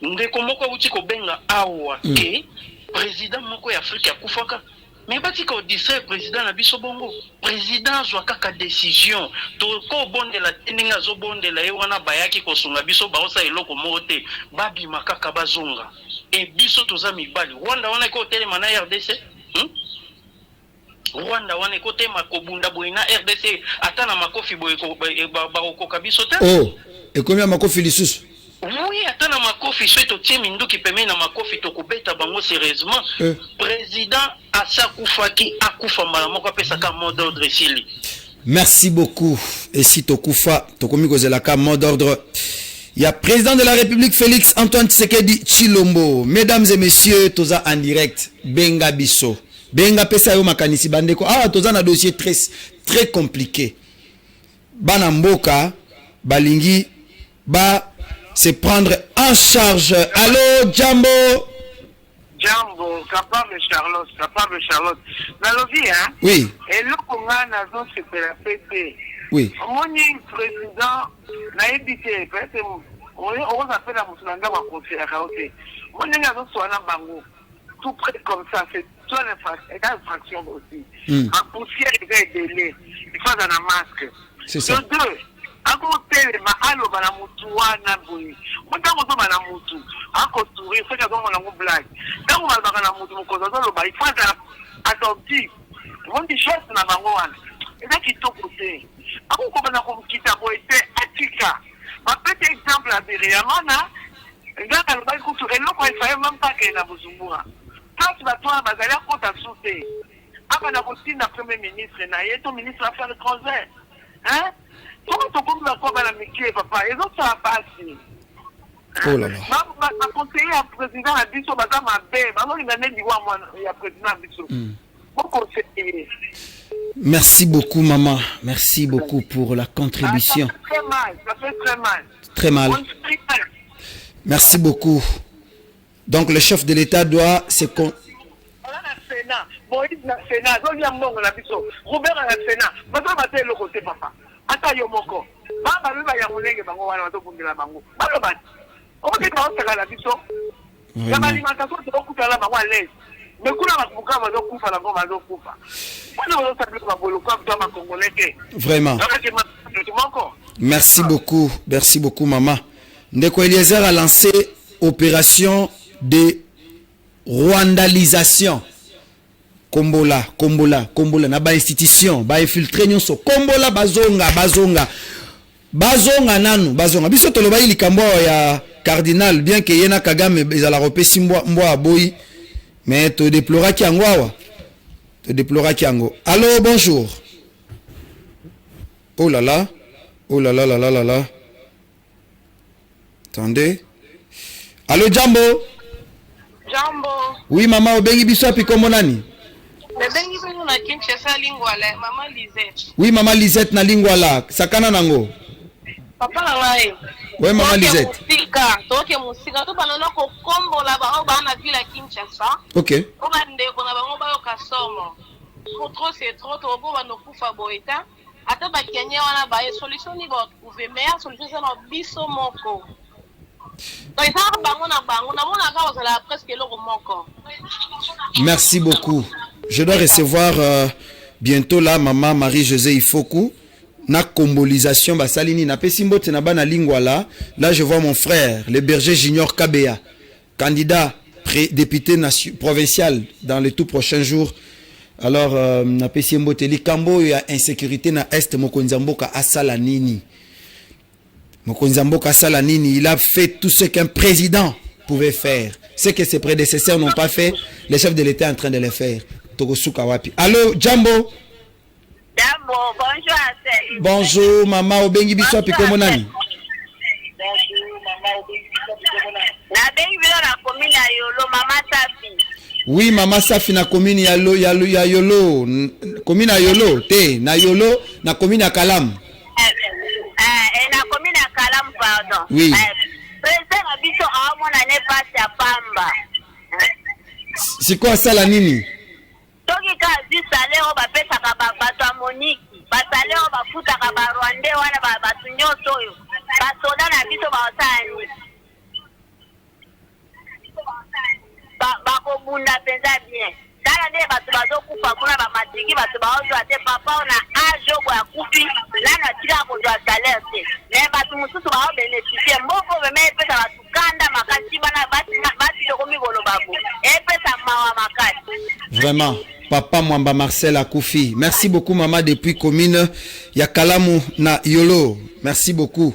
Ndeko moko uti ko benga awa ke président moko ya Afrique ya kufaka. Mais bati ko distrait président na biso bongo. Président zwa kaka décision to ko bonde la teninga zo bonde la ye wana bayaki ko sunga biso ba osale loko mote babi makaka bazonga. Et biso toza mibali. Rwanda wana ko telema na RDC. Rwanda wana kote makobunda boina RDC atana makofi boye ba kabiso te. Oh, et combien makofi lisusu? Oui, atana makofi sveto timi nduki peme na makofi to kubeta bango sérieusement. Président Asakufaki akufa mala moko pesa ka mot d'ordre sili. Merci beaucoup. Et si tokufa tokomi kozela ka mot d'ordre. Il y a président de la République Félix Antoine Tshisekedi Tshilombo. Mesdames et messieurs, toza en direct Benga Biso. Benga pesa yo makanisi bandeko. Ah, toza na dossier très compliqué. Bana mboka balingi ba se prendre en charge. Allô Jambo. Jambo, capable Charlotte. Nalobi hein? Oui. Et le Conga nazo se la pété. Oui. Moni président na ébité peut-être on appelle la musulanga wa conseiller kaoté. Moni nazo soana bango. Tout près comme ça, c'est toi l'infraction aussi. En poussière, il va être délai. Il faut un masque. C'est ça. De deux, à côté, ma allo, ma moutoua, na boui. Moi, quand on va la moutou, à côté, il faut qu'on a une blague. Quand on va la moutou, il faut être attentif. On dit chose, na bangoane. Et là, qui t'ont côté. À quoi on va quitter à côté, Atika. Un petit exemple à Biriamana, là, quand on va écouter, il fallait même pas qu'il y ait la Bujumbura. Quand toi, bazali compte à sauter. Après la routine du Premier ministre, ton ministre des Affaires étrangères. Hein? Comment tu comptes la quoi à la papa? Et donc, ça va passer. Oh là là. Ma conseiller à président a dit sur Madame Abbé. Maintenant, il m'a dit, moi, il y a président à Bissot. Mon conseiller. Merci beaucoup, maman. Merci beaucoup pour la contribution. Ça fait très mal. Ça fait très mal. Très mal. Merci beaucoup. Donc le chef de l'État doit se Moïse na Sénat, Robert na Sénat, le côté papa. Ata yo moko. Baba lui ba ya molenge bango wana to bundela bango. Baloba. On dit qu'on se la biso. La alimentation de beaucoup la bango à l'aise. Mais kuna makuka ba do kufa la bango ba do kufa. Wana on sa ba bolo kwa ma congolais. Vraiment. Merci beaucoup maman. Ndeko Eliezer a lancé opération de rwandalisation. Kombola na ba institution ba infiltrer nyonso kombola bazonga nanu biso toloba ili kambo ya cardinal bien que yena Kagame ezala repesi mbo aboyi mais to déplora ki yango. Allô, bonjour. Oh là là. Attendez. Allô Jambo. Oui maman, obengi biso api kombo nani? Obengi biso na Kinshasa Lingwala, maman Lisette. Oui maman Lisette na Lingwala, sakana nango. Papa ngai. Oui, maman Lisette. Toke musika to banana ko kombo la ba na villa Kinshasa. OK. Ko bande ko na bango ba yo kasomo. Trop c'est trop to bo ba no kufa boeta. Ata ba Kenya wana ba solution ni ba trouver meilleure solution ça na biso moko. Donc ça bango na mona ka osala presque le moko. Merci beaucoup. Je dois recevoir bientôt là maman Marie-Josée Ifoku. Na combolisation basalini na pesimbote na bana lingwa là je vois mon frère le berger Junior Kabea, candidat député provincial dans les tout prochains jours. Alors na pesimbote likambo ya insécurité na est Mokonzamboka asala nini. Mokonzamboka asala nini, il a fait tout ce qu'un président pouvait faire. Ce que ses prédécesseurs n'ont pas fait, le chef de l'État est en train de le faire. Togosuka wapi. Allô Jambo. Jambo, bonjour Asel. Bonjour maman obengi biso api komo nani? Na bengi bilo na commune ya Yolo mama Safi. Oui mama Safi na commune ya Yolo. Commune ya Yolo te na Yolo na commune ya Kalam. Na commune ya Kalam pardon. Oui. Président na biso amona ne passe ya pamba. C'est quoi ça la nini? Toki ka zi salaire ba pesa ka ba bato Monique. Ba salaire ba futa ka ba Rwanda wana ba bato nyoso yo. Ba soda na biso ba otani. Ba ko bunda penza bien. Kala ne bato bazo kufa kuna ba matiki bato ba ozo ate papa ona ajo kwa kupi la na tira ko do salaire te. Ne bato mususu ba o bénéficier mboko be me pesa ba tukanda makati bana bati to komi bolo babu. E pesa mawa makati. Vraiment. Papa Mwamba Marcel Akoufi. Merci beaucoup maman depuis commune ya Kalamu na Yolo. Merci beaucoup.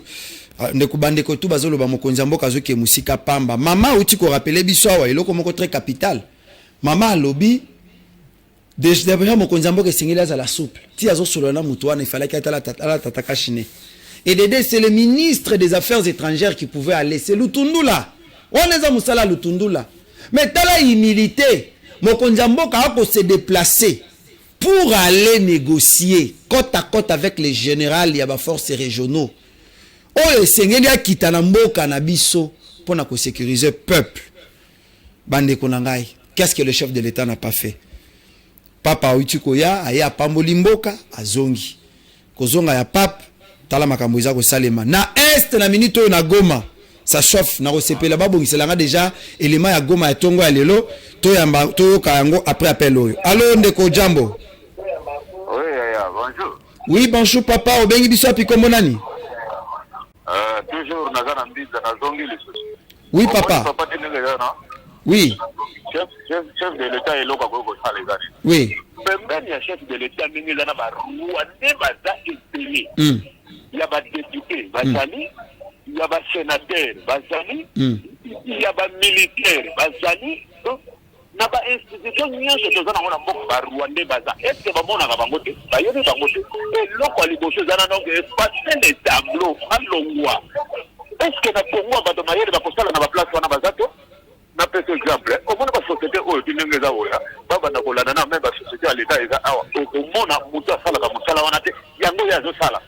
Ndekubande ko tu bazolo ba Mokonzamboka zo ke musika pamba. Mama uti ko rappeler biso wa eloko moko très capital. Mama lobi déjà Mokonzamboka singila za la souple. Ti azo solo na mutu wana il fallait qu'il la tataka chine. Et Dédé c'est le ministre des Affaires étrangères qui pouvait aller. C'est Lutundula. On est musala Lutundula. Mais tala humilité. Mokonzamboka a se déplacer pour aller négocier côte à côte avec les généraux et les forces régionaux. Oh, sengeli a quitté Namboka na biso pour sécuriser le peuple. Bande konangai. Qu'est-ce que le chef de l'État n'a pas fait? Papa Uitikoya aya Pambolimboka azongi. Kozonga ya pap tala makambo ko salema. Na est na minute na Goma. Ça chauffe na resepela babongisela déjà élément ya Goma ya tongo ya lelo to yamba to kayango après appel oyo. Allô ndeko Jambo. Oui, bonjour. Oui, bonjour papa, obengi biso api kombo nani? Toujours nazana mbiza na zongi les soucis. Oui papa. Papa tinenge na. Oui. Chef de l'État eloka ko ça les amis. Oui. Pembeni ya chef de l'État mingi na ba Rwanda baza espérer. Il y a ba député, bazali il y a des sénateurs, il y a des militaires, il y a des institutions qui Rwanda. Est-ce que vous avez bangote? Et l'autre, les tableaux, est-ce que le Congo va demander de la place où on na par exemple, au moins la société où tu n'es pas là, baba na kolana na même la société à l'état est awa. Au moins na mutu sala ka musala wana te, yango ya zo sala.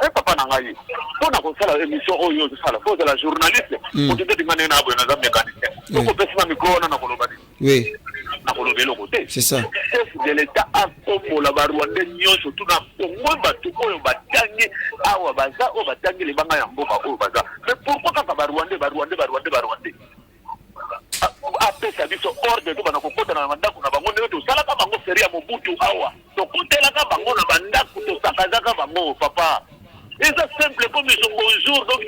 Et papa nangayi. On a commencé la émission au yo sala. Faut de la journaliste. Pour te dire que na abo na za mécanicien. Donc on peut se micro na kolobani. Oui. Na kolobe lo côté. C'est ça. Chef de l'État a kombo la Rwanda nyonso tuna Congo batu oyo batangi awa baza o batangi le banga ya mboka oyo baza. Mais pourquoi ka Rwanda apesa biso ordre to bana kokota na mandaku na bango nde to sala ka bango feria Mobutu awa to kotela ka bango na bandaku to sakaza ka bango papa c'est simple comme ils sont bonjour donc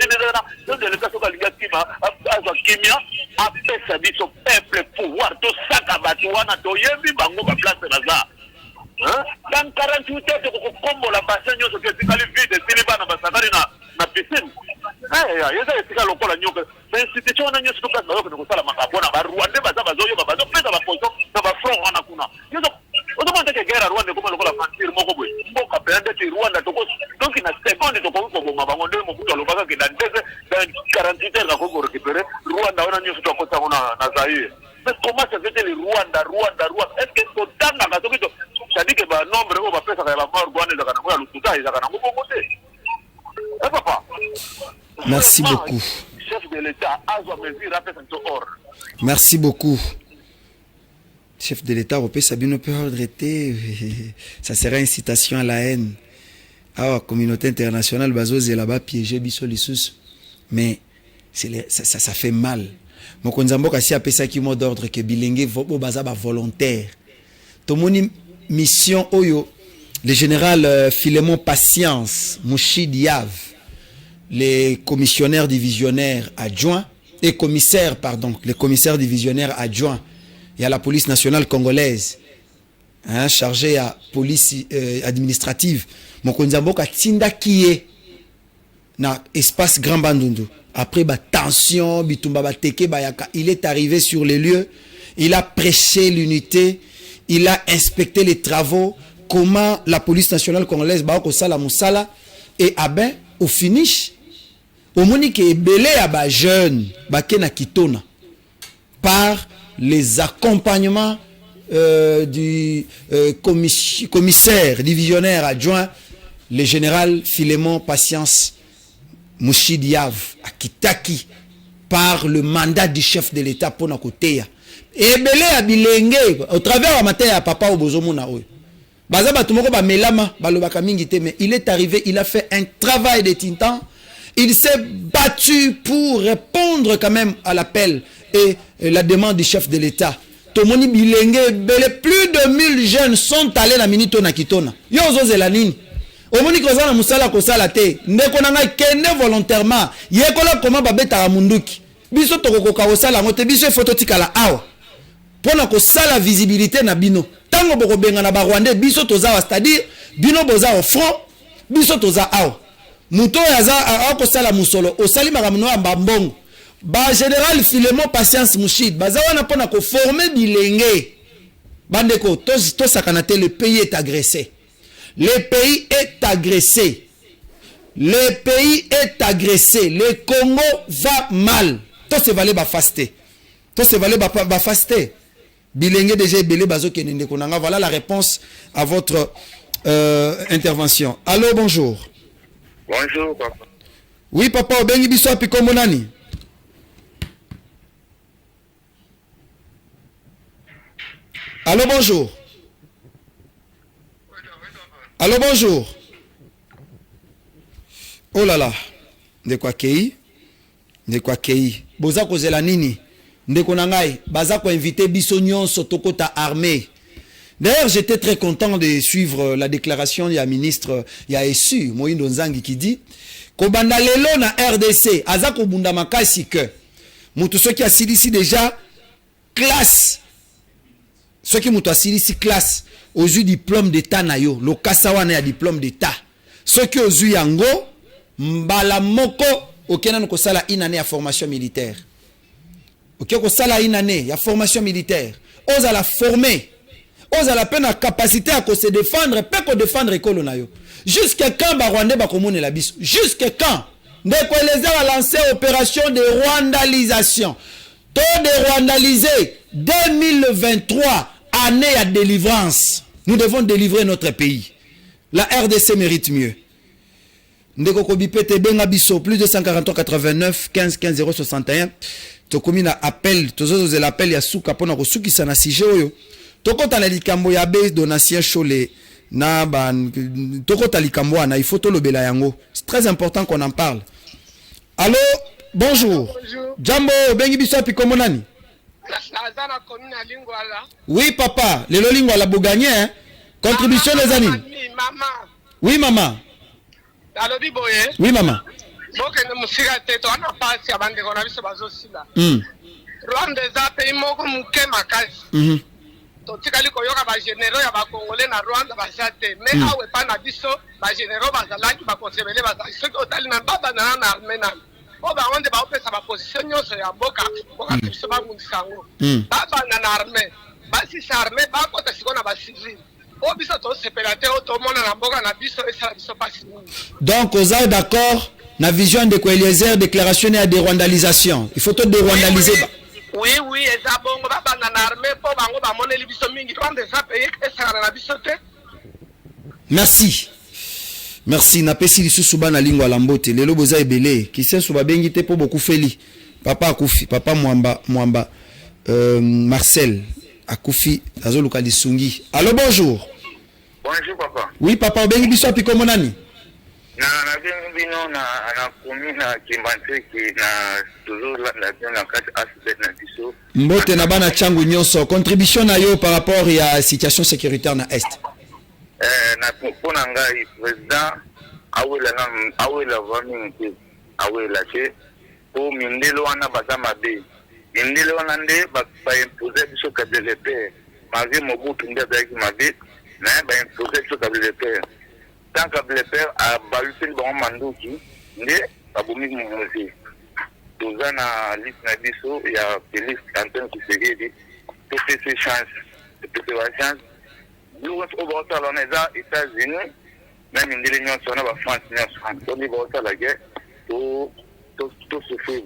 de l'état so kalinga kima aza kimia apesa biso peuple pouvoir to saka batu wana to yembi bango ba place na za dans 48 heures ko kombo la bassin nyoso ke sikali vide siliba na basakari na piscine yeza esika lokola nyoka institution na nyoso ka na ko sala makabona ba Rwanda baza bazoyo bazo pesa ba pozo na ba front wana kuna yezo otomante ke guerre Rwanda ko lokola fantir moko boy mboka pende ti Rwanda to ko donc na seconde to ko bomba bango nde Mobutu alobaka ke dans 48 heures ko récupérer Rwanda wana nyoso to ko ta na Zaire. Mais comment ça fait le Rwanda est-ce que c'est autant dans la zone c'est-à-dire que ba nombre on va faire ça la mort Rwanda za kana ngoya lututa za kana ngoko te papa Merci beaucoup. Chef de l'État, azwa mesure rapide ordre. Merci beaucoup. Chef de l'État européen, Sabino peut regretter. Ça serait une citation à la haine. Ah, communauté internationale, Bazos est là-bas, piégé, biso lissus. Mais ça fait mal. Mon konzambo kasi a pesa qui mot d'ordre que bilingue bazaba volontaire. Tomoni mission oyo, le général Philémon Patience, Mouchid Yav, les commissionnaires divisionnaires adjoints, les commissaires divisionnaires adjoints, il y a la police nationale congolaise, hein, chargée à police administrative. Mokonzambo Katinda Kie, na espace Grand Bandundu. Après, tension, bitumba teke bayaka, il est arrivé sur les lieux, il a prêché l'unité, il a inspecté les travaux, comment la police nationale congolaise ba ko sala musala, et au finish, au monique est belé à ba jeune, ba kena kitona, par les accompagnements du commissaire divisionnaire adjoint, le général Philémon Patience Mouchid Yav à Kitaki, par le mandat du chef de l'État pour na koteya. Et belé à bilenge au travers de matin à papa au bozomona oyo. Baza batumoko ba melama balobaka mingi te, mais il est arrivé, il a fait un travail de tintan. Il s'est battu pour répondre quand même à l'appel et la demande du chef de l'État. Tomoni bilenge belé, plus de 1000 jeunes sont allés na minito na kitona. Yo ozo la nini. Omoni kozana musala kosala te ndeko nanga kende volontairement yekola comment babeta munduki biso tokokoka kosala ngote biso photo tikala awa pona kosala visibilité na bino tango boko benga na ba Rwandais biso toza c'est-à-dire bino boza au front biso toza awa muto yaza akosala musolo osali makamno ya mbongo ba général Philémon Patience Mouchid baza wana pona ko former bilenge bandeko to sakanate, le pays est agressé. Le pays est agressé. Le pays est agressé. Le Congo va mal. Tout se valait ba faster. Tout se valait ba faster. Bilenge déjà belé bazo kenende konanga. Voilà la réponse à votre intervention. Allô, bonjour. Bonjour, papa. Oui, papa, obengi biso api kombo nani? Allô, bonjour. Allô, bonjour. Oh là là. De quoi kei? De quoi kei? Boza kozela nini? Ndeko nangai, baza ko inviter biso nyonso tokota armée. D'ailleurs, j'étais très content de suivre la déclaration du ministre Yaesu Moïndo Nzangi qui dit kobanda lelo na RDC aza ko bunda makasi que mutu soki asilisi déjà classe. Soki mutu asilisi classe aux yeux diplôme d'état na yo, lo kasawana ya diplôme d'état. Soki aux yeux yango mbala moko okena no kosala une année à formation militaire. Ok, kosala une année ya formation militaire. Oza la former. Oza la peine à capacité à se défendre, peut ko défendre école na yo. Jusqu'à quand ba Rwandais ba komone la biso? Jusqu'à quand? Ndeko les a lancé opération de rwandalisation. Taux de rwandaliser 2023 année à délivrance. Nous devons délivrer notre pays. La RDC mérite mieux. Ndeko Kobipete Benga Bisso, plus de 143 89 15 15 061. Tokomina appel, tozozo l'appel ya suka pona ko suki sana sije oyo. Tokota na likambo ya base donatien chole na ban tokota likambo na il faut to lobela yango. C'est très important qu'on en parle. Allô, bonjour. Bonjour. Jambo Bengi Bisso api komo nani? Nazana commune à Lingwala. Oui papa, le Lingwala Bogagné hein? Contribution les amis. Maman. Oui maman. Alobi boye. Oui maman. Boke ne musika teto ana pasi abande kona biso bazosila. Rwanda za pays moko muke makasi. To tikali koyoka ba généraux ya ba congolais na Rwanda basate. Mais awe pa na biso ba généraux bazalaki ba konsebele bazali. Soki otali na baba na armée na. Oba onde ba opesa ba position nyonso ya mboka mboka biso ba mundisango. Baba na armée. Basi sa armée ba kota sikona ba civil. Donc, vous êtes d'accord la vision de Eliezer déclaration à dérwandalisation. Il faut tout dérwandaliser. Oui, oui, merci. Merci. Napesi lisusu bana lingwa la mbote. Lelo boza ebele. Kisenso babengi te po boku feli. Papa akufi. Papa Mwamba. Marcel akufi. Azo luka lisungi. Allô, bonjour. Bonjour papa. Oui papa, obengi biso api komo nani? Na bengi bino na komi na Kimbanzeki na toujours la bien na kati asibet na biso. Mbote na bana changu nyonso. Contribution na yo par rapport à situation sécuritaire na Est. Na pona ngai président awela vami nke awela che po mindelo wana baza mabe. Mindelo wana nde ba imposer biso ka développer. Mavi Mobutu nde azalaki mabe. Na ba imposer biso ka développer. Tant que le père a baluté le bon mandoki, ne aboumi mouzi. Tozana liste na biso ya Félix Antoine Tshisekedi, TPC chance, TPC chance. Nous au bord on est aux États-Unis, même une réunion sur la France, on est bord la guerre, tout se fait.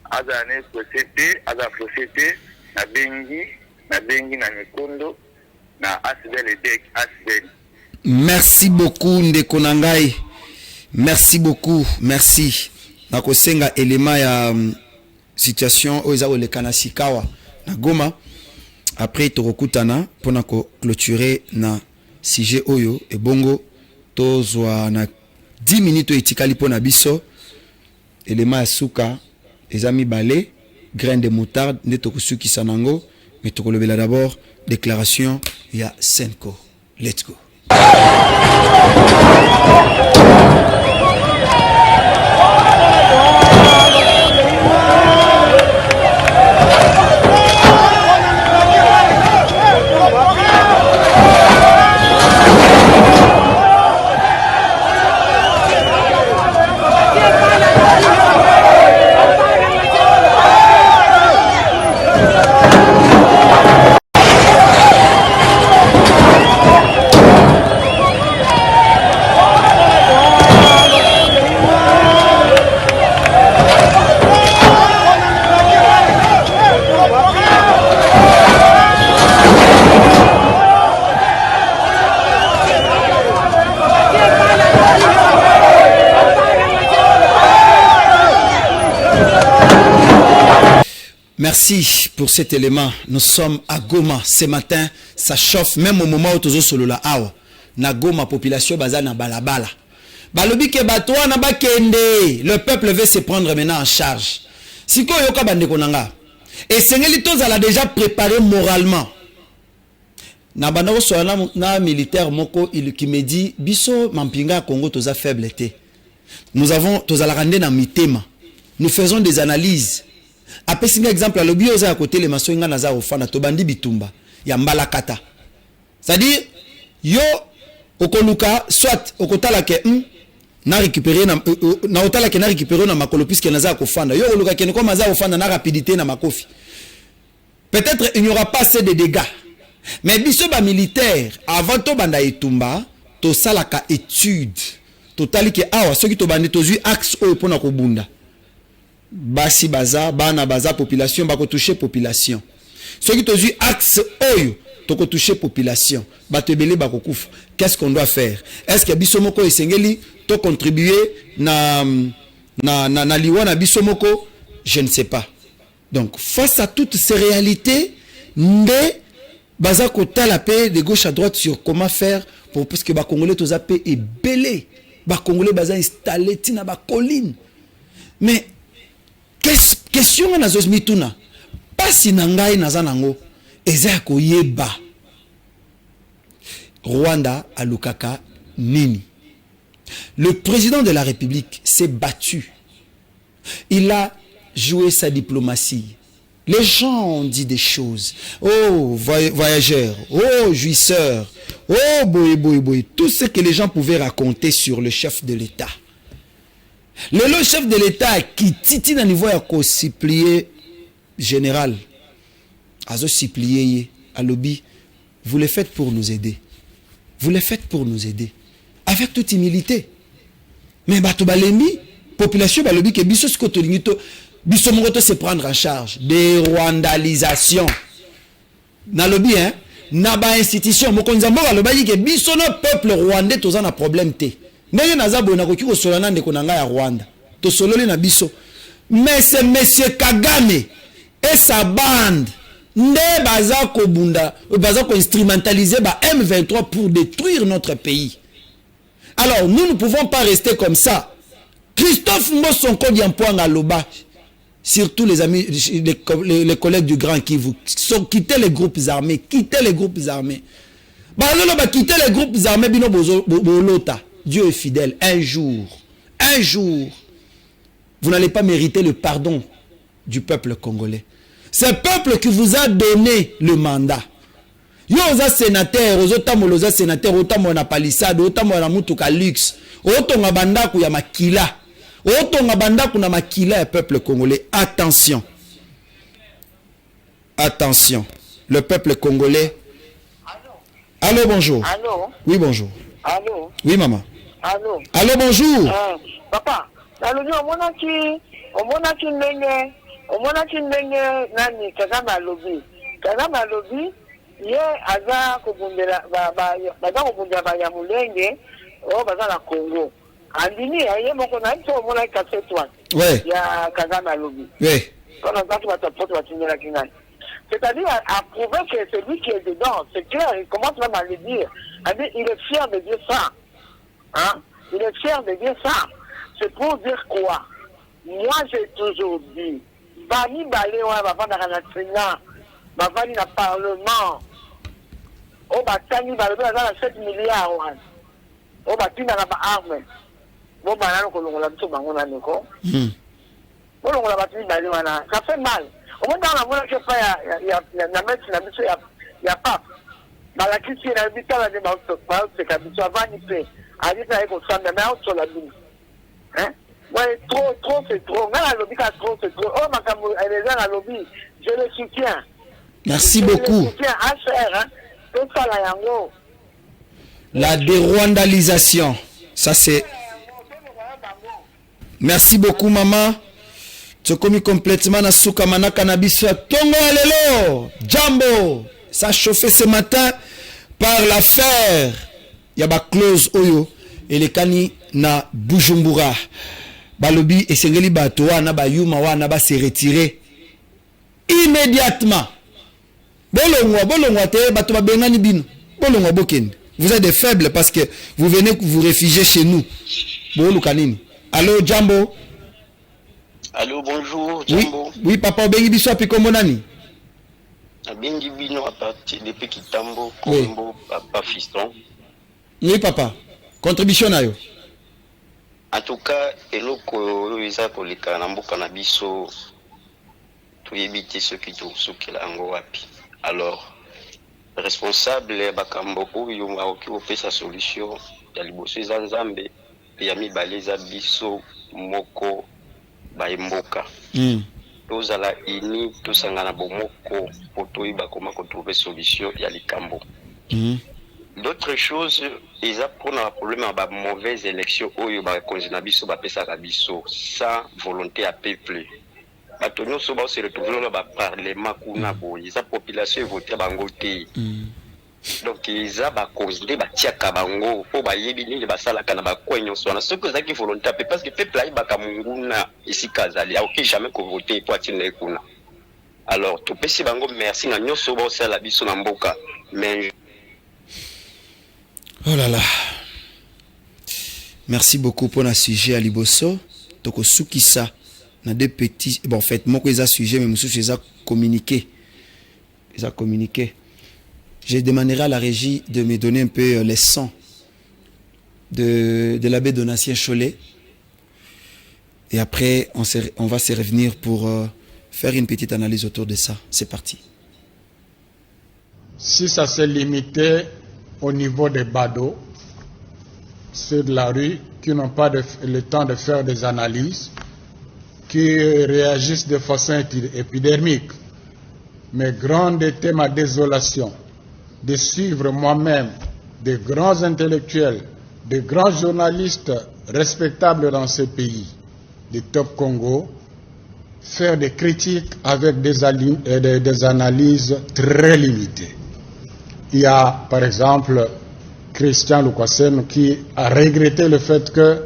Azane société, na bengi na Nikondo, na Asbel et Dek Asbel. Merci beaucoup ndeko nangai. Merci beaucoup. Merci. Nakosenga elema ya situation oza olekana sikawa na Goma. Après torokutana pona ko clôturer na sujet oyo e bongo tozwa na 10 minutes etikali pona biso elema ya suka ezami balé grain de moutarde nde tokusuki sanango mais tokolobela d'abord déclaration ya Senko. Let's go. Merci pour cet élément. Nous sommes à Goma ce matin. Ça chauffe même au moment où tous solo la awa. Na Goma population baza na balabala. Balobi ke batwa na bakende. Le peuple veut se prendre maintenant en charge. Siko yoka bande konanga. Et sengeli tozala déjà préparé moralement. Na banda so na militaire moko il qui me dit biso mampinga Congo toza faible té. Nous avons tozala rande na mitema. Nous faisons des analyses. Après un exemple à l'objet aux à côté les maçons nga naza ofana to bandi bitumba ya mbalakata. C'est-à-dire yo okoluka soit okotala ke na récupérer na otala ke na récupérer na makolo puisque naza kofanda yo okoluka ke ko maza ofanda na rapidité na makofi. Peut-être il n'y aura pas assez de dégâts. Mais biso ba militaire avant to banda etumba to salaka étude totali ke awa ceux qui to bandi to zui axe o pona ko bunda. Basi baza, bana baza population, bako toucher population. Ceux qui te disent axe oyo, toko toucher population. Batebele bako kouf. Qu'est-ce qu'on doit faire? Est-ce que bisomoko esengeli to contribuer na liwa na bisomoko? Je ne sais pas. Donc face à toutes ces réalités, ndé baza kota la paix de gauche à droite sur comment faire pour parce que ba congolais to zape est belé. Ba congolais baza installé tina ba colline. Mais question na zosmituna pasi na ngai nazanango eza koyeba Rwanda alukaka nini. Le président de la République s'est battu. Il a joué sa diplomatie. Les gens ont dit des choses. Oh voyageurs, oh jouisseurs, oh boy. Tout ce que les gens pouvaient raconter sur le chef de l'État. Le chef de l'État qui titi na niveau ya ko supplier général azo supplier à lobby, vous le faites pour nous aider. Vous le faites pour nous aider avec toute humilité. Mais bato balemi population balobi ke biso skoto lingito biso mongoto se prendre en charge des rwandalisation. Na lobby na ba institution mokonza mboka lobaki ke biso no peuple rwandais tozana problème té. ndenge nazabo na koki ko solana ndeko na ngai ya Rwanda to sololi na biso mais c'est monsieur Kagame et sa bande nde baza ko bunda baza ko instrumentaliser ba M23 pour détruire notre pays. Alors nous ne pouvons pas rester comme ça. Christophe Mbosonko Diampoanga Loba, surtout les amis, les collègues du Grand Kivu, sont quittés les groupes armés, quittez les groupes armés. Quitter les groupes armés, bino bolota. Dieu est fidèle. Un jour, vous n'allez pas mériter le pardon du peuple congolais. C'est le peuple qui vous a donné le mandat. Yo oza sénateur, oza sénateur, otamo na palissade, otamo na mutuka luxe, otonga bandaku ya makila, otonga bandaku na makila ya peuple congolais. Attention. Attention. Le peuple congolais. Allô, bonjour. Allô. Oui, bonjour. Allô. Oui, maman. Allô. Allô, bonjour. Papa, allô, omonaki ndenge nani Kagame alobi. Kagame alobi ye aza kobundela baza kobundela Banyamulenge o baza na Congo. Andini ye moko na ito omonaki kasetwa. Ouais. Ya Kagame alobi. Ouais. Quand on parle de la Kingan. C'est-à-dire à prouver que c'est lui qui est dedans. C'est clair, il commence même à le dire. Il est fier de dire ça. Hein? Il est fier de dire ça. C'est pour dire quoi? Moi, j'ai toujours dit, Bani Balewa, Bavani na Parlement, au Batani Balewa, dans 7 milliards, au Batini na armes. Bon, banano, qu'on l'a tout, on a neko. Bon, on l'a battu Balewa, ça fait mal. Au moins, dans la monnaie, il y a médecin, il y a pas. Dans la question, il y a l'habitat, il y a des maltraitances, c'est qu'il y a des maltraitances. Il y a des maltraitances, sur la ligne. Hein? Ouais, trop, c'est trop. Même la lobby, trop, c'est trop. Oh, ma camarade, elle est dans la lobby. Je le soutiens. Merci beaucoup. Je le soutiens à faire, hein. Tout ça, là, yango. La dérwandalisation. Ça, c'est. Merci beaucoup, maman. Tu commis complètement na souka mana cannabis. Tongo alelo. Jambo. Ça a chauffé ce matin par l'affaire. Yaba close oyo. Et les kani na Bujumbura. Balobi et sengeli bato wana ba yuma wana ba se retirer immédiatement. Bolongwa te bato ba bengani bino. Bolongwa bokende. Vous êtes des faibles parce que vous venez vous réfugier chez nous. Bolu kanini. Allô Jambo. Allô, bonjour, Jambo. Oui, papa, obengi biso api kombo nani? Abengi bino à partir depuis Kitambo, Kombo, papa fiston. Oui, papa. Contribution na yo. En tout cas, eloko oyo eza koleka na mboka na biso toyebi te soki tosukela yango wapi. Alors, responsable bakambo oyo bakoki kopesa solution ya liboso eza Nzambe pe ya mibale eza biso moko baimboka. Tozala ini tosangana bomoko po toyeba koma kotrouver solution ya likambo. D'autres choses, ils ont un problème avec la mauvaise élection où ils ont biso sans volonté à peuple. Nous sommes se retrouver dans le parlement ils ont population voté bangoté. Donc ils ont considéré batiaka bango po bayebi ni basalaka na bakwenyo sona ce que zaki volonté parce que peuple ayi bakamunguna ici kazali a aucun jamais ko voter pour atteindre kuna. Alors tout pesi bango merci na nyoso ba osala biso na mboka mais oh là là. Merci beaucoup pour le sujet à Liboso. Donc, Soukissa, na deux petits. Bon, en fait, moi, j'ai sujet, mais monsieur, j'ai communiqué. J'ai communiqué. Je demanderai à la régie de me donner un peu les sons de l'abbé Donatien Cholet. Et après, on va se revenir pour faire une petite analyse autour de ça. C'est parti. Si ça s'est limité au niveau des badauds, ceux de la rue qui n'ont pas le temps de faire des analyses, qui réagissent de façon épidermique. Mais grande était ma désolation de suivre moi-même des grands intellectuels, des grands journalistes respectables dans ce pays, du Top Congo, faire des critiques avec des analyses très limitées. Il y a, par exemple, Christian Lukwasen, qui a regretté le fait que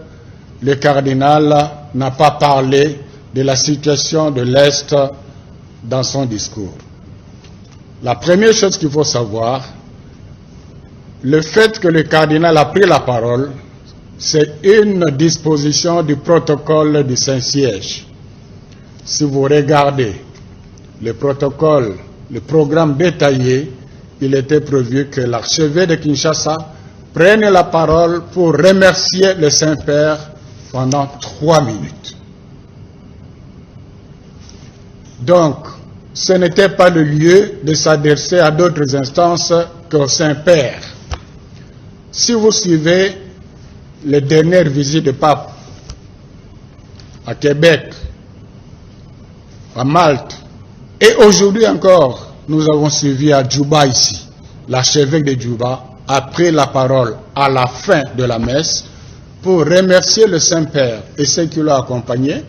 le cardinal n'a pas parlé de la situation de l'Est dans son discours. La première chose qu'il faut savoir, le fait que le cardinal a pris la parole, c'est une disposition du protocole du Saint-Siège. Si vous regardez le protocole, le programme détaillé, il était prévu que l'archevêque de Kinshasa prenne la parole pour remercier le Saint-Père pendant 3 minutes. Donc, ce n'était pas le lieu de s'adresser à d'autres instances qu'au Saint-Père. Si vous suivez les dernières visites de pape à Québec, à Malte, et aujourd'hui encore, nous avons suivi à Djouba ici. L'archevêque de Djouba a pris la parole à la fin de la messe pour remercier le Saint-Père et ceux qui l'ont accompagné,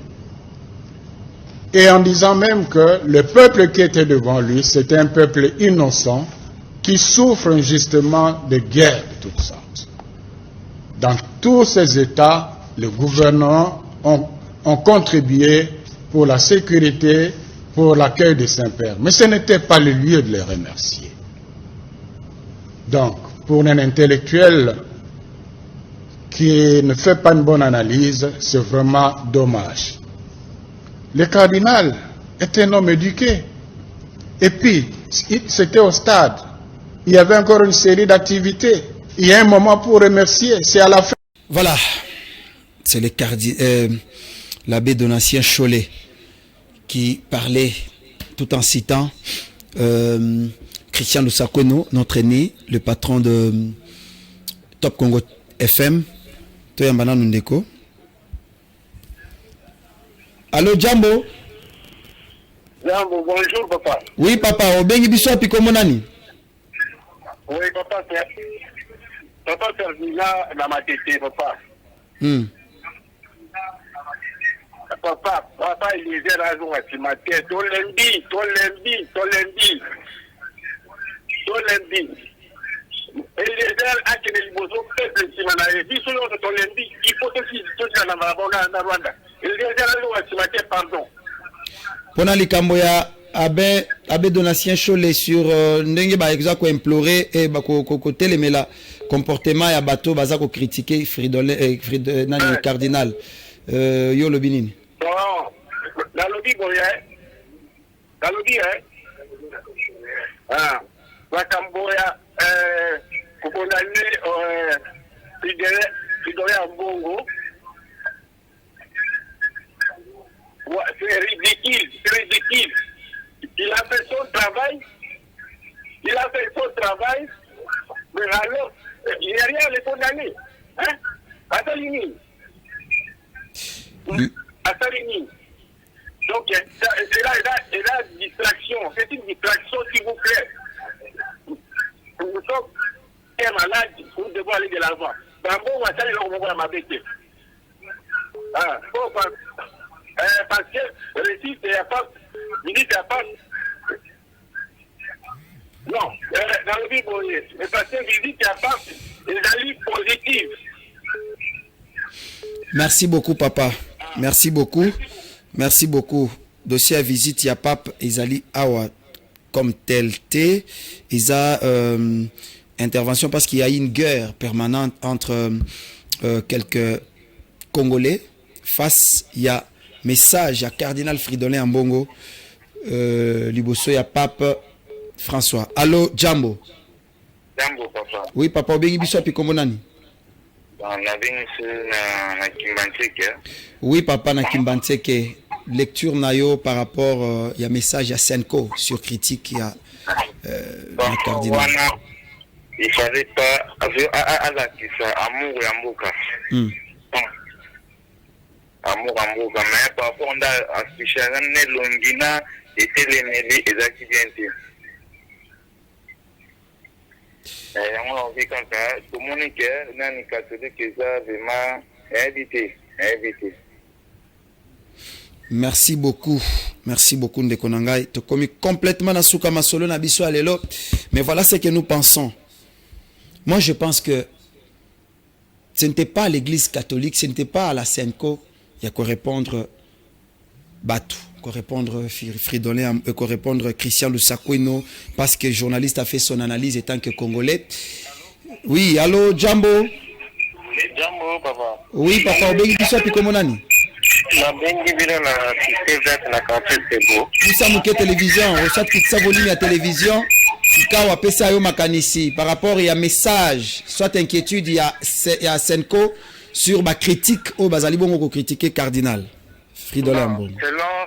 et en disant même que le peuple qui était devant lui, c'était un peuple innocent qui souffre injustement de guerres de toutes sortes. Dans tous ces États, les gouvernements ont contribué pour la sécurité, pour l'accueil du Saint-Père. Mais ce n'était pas le lieu de les remercier. Donc, pour un intellectuel qui ne fait pas une bonne analyse, c'est vraiment dommage. Le cardinal est un homme éduqué. Et puis, c'était au stade. Il y avait encore une série d'activités. Il y a un moment pour remercier. C'est à la fin. Voilà. C'est l'abbé Donatien Cholet qui parlait tout en citant Christian Lusakweno, notre aîné, le patron de Top Congo FM. Toyambana Nundeko. Allô, Jambo? Jambo, bonjour, papa. Oui, papa. Obengi biso api komonani? Oui, papa, c'est Villa dans ma tête, papa. Papa, il est raison à ce matin. Ton lundi. Et les airs à qui les besoins peuple si on a dit selon ton lundi, il faut aussi tout ça dans Rwanda. Et les airs à ce matin, pardon. Pona likambo ya abe Donatien Cholet sur ndenge ba exact ko implorer et ba ko telemela comportement ya bato baza ko critiquer nani cardinal yo lobinini. Bon, la lobby ah, Wakamboya condamné Fidoré Ambongo. C'est ridicule. Il a fait son travail. Mais alors, il n'y a rien à le condamner. Hein? Assalini. Donc, c'est là distraction. C'est une distraction, s'il vous plaît. Nous sommes très malades, nous devons aller de l'avant. Parce que le site, il n'y a pas, il dit qu'il n'y a pas. Non, dans le Bible, le pasteur il dit qu'il n'y a pas des avis positifs. Merci beaucoup, papa. Merci beaucoup. Dossier à visite, il y a pape Isali Awa comme tel T. Ils ont intervention parce qu'il y a une guerre permanente entre quelques Congolais. Face, il y a message à Cardinal Fridolin Ambongo. Liboso, il y a pape François. Allô, Jambo. Jambo, papa. Oui, papa, obengi biso api komonani. Oui, papa, na Kimbantseke. Lecture nayo par rapport il y a message à Senko sur critique il y a cardinal. Il fallait pas à la kisa amour ya mboka. Amour ya mboka mais par rapport à spécialement longina et telemeli ezaki bien te. On vit comme ça, tout le monde est nani catholique ça vraiment invité. Merci beaucoup Ndekonangai. Tu commis complètement na souka masolo na biso alelo. Mais voilà ce que nous pensons. Moi je pense que ce n'était pas à l'église catholique, ce n'était pas à la Senco, il y a qu'à répondre Batu, qu'à répondre Fridolin, qu'à répondre Christian Lusakweno, parce que le journaliste a fait son analyse étant que Congolais. Oui, allô, Jambo? Jambo, papa. Oui, papa, obengi biso pi komonani? Na bengi bila na système na quartier Sebo. Nous sommes télévision, reçoit toute sa volume à télévision. Sika wa pesa yo makanisi par rapport à message, soit inquiétude il y a Senko sur ma critique au bazali bongo ko critiquer cardinal. Fridolin Mbongo.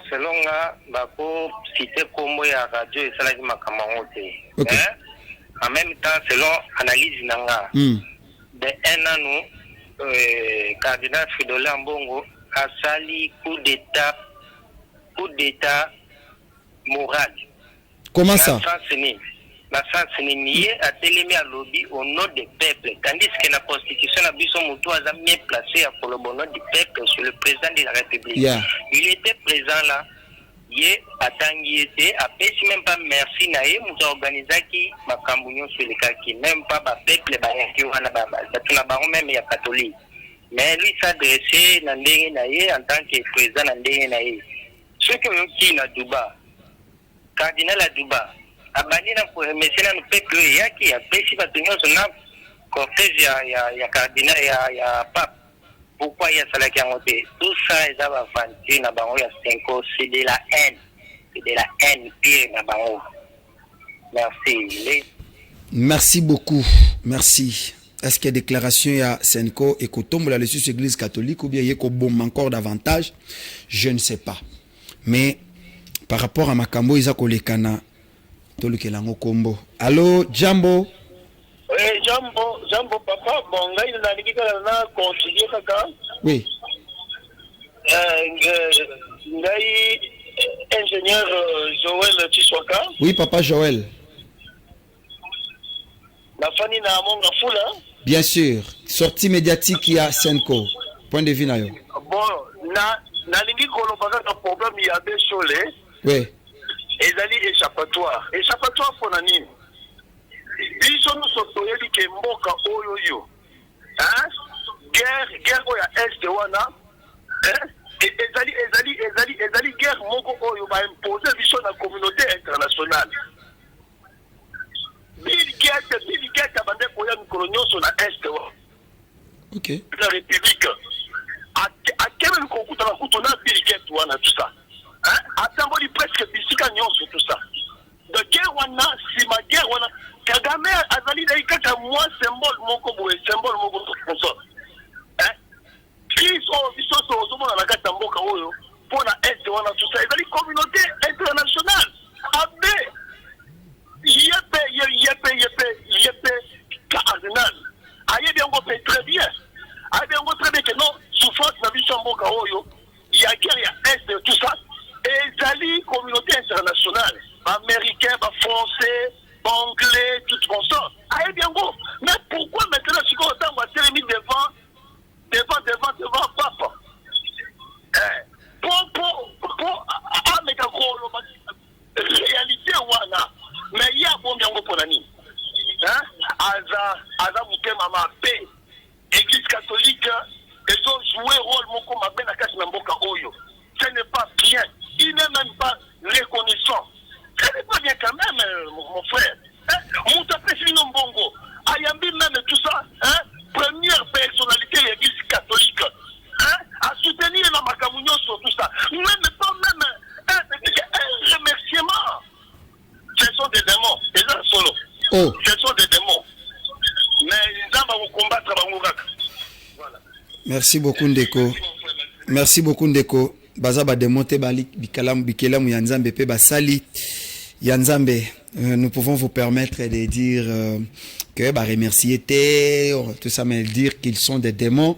Selon nga bako cité kombo ya radio et salaki makamango te. Okay. En même temps selon analyse nanga. De un an cardinal Fridolin Mbongo a sali coup d'état moral. Comment ça? La France n'est nié à télémé à lobby au nom du peuple, tandis que la constitution a son mouton a bien placé à pour le bon nom du peuple sur le président de la République. Yeah. Il était présent là, il était, après même pas merci naé, nous organisé qui ma cambouillon sur les cas qui même pas ba peuple ba qui on a ba même il y a catholique. Mais lui s'adressait naé en tant que président naé. Ce que qui na Duba, cardinal à Duba. Abanina pour messena no peuple yaki apesi batunyo sona cortège ya cardinal ya pape. Pourquoi il y a ça qui a monté? Tout ça est à fanti na bango ya Senko, c'est de la haine. C'est de la haine pire na bango. Merci. Merci beaucoup. Merci. Est-ce qu'il y a déclaration ya Senko et Kotombo la sur l'église catholique ou bien yeko bombe encore davantage? Je ne sais pas. Mais par rapport à Makambo Isako Lekana Tolukelango Kombo. Allô, Jambo? Oui, Jambo, papa. Bon, là, il a dit qu'il a concilié kaka. Oui. Ingénieur Joël Chiswaka. Oui, papa Joël. La famille n'a mon foula. Bien sûr. Sortie médiatique il y a Senko. Point de vue na yo. Bon, na lingi kolobaka ka problème il y a des cholés. Oui. Ezali échappatoire pour nani biso nous sotoyeli ke mboka oyo yo guerre oya est wana ezali guerre moko oyo ba imposer biso na communauté internationale. Bill Gates abande koya mikolo nyonso na est wa. OK. La République a kebe kokuta na kuto na Bill Gates wana tout ça. Attendons presque bisika nyonso tout ça. De guerre wana si ma guerre wana Kagame azali na ikata moi symbole moko sponsor. Crise au biso so mona na kata mboka oyo pour na est wana tout ça ezali communauté internationale. Abe yepe cardinal. Aye bien on fait très bien. Aye bien on très bien que non souffrance na biso mboka oyo il y a guerre ya est tout ça. Et Zali, communauté internationale, américain, français, anglais, tout ça. Aïe bien gros. Mais pourquoi maintenant si on va se remettre devant papa? Pour réalité wana. Mais il y a bon bien gros pour l'année. Aza mouké mama paix. Église catholique, ils ont joué rôle moko mabé na kasi na mboka oyo. Ce n'est pas bien. Il n'est même pas reconnaissant. Ce n'est pas bien quand même, mon frère. Moutapé Sino Mbongo, Ayambi même tout ça, première personnalité de l'église catholique, à soutenir la Makamounion sur tout ça. Même pas même un remerciement. Ce sont des démons. Et là, solo. Oh. Ce sont des démons. Mais ils vont combattre Bangouraka. Voilà. Merci beaucoup, Ndeko. Merci beaucoup, Ndeko. Baza ba démonter bikelamu ya Nzambe pe basali ya Nzambe. Nous pouvons vous permettre de dire que ba remercier tout ça, mais dire qu'ils sont des démons.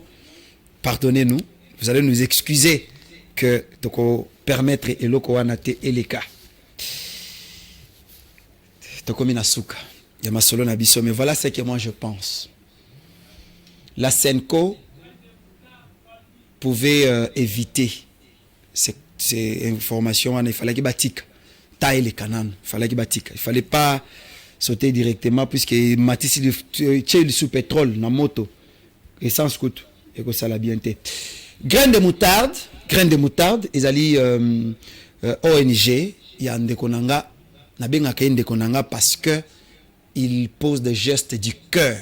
Pardonnez-nous. Vous allez nous excuser que toko permettre eloko wana te eleka. Toko minasuka ya masolo na biso, mais voilà ce que moi je pense. La Senko pouvait éviter ces informations. Il fallait qu'il batique taille les canons, il fallait qu'il batique, il fallait pas sauter directement puisque Matisse il sous pétrole dans moto essence coûte et que ça la bien été. Graines de moutarde, ils allaient ONG, il y a un déconanga, parce que il pose des gestes du cœur.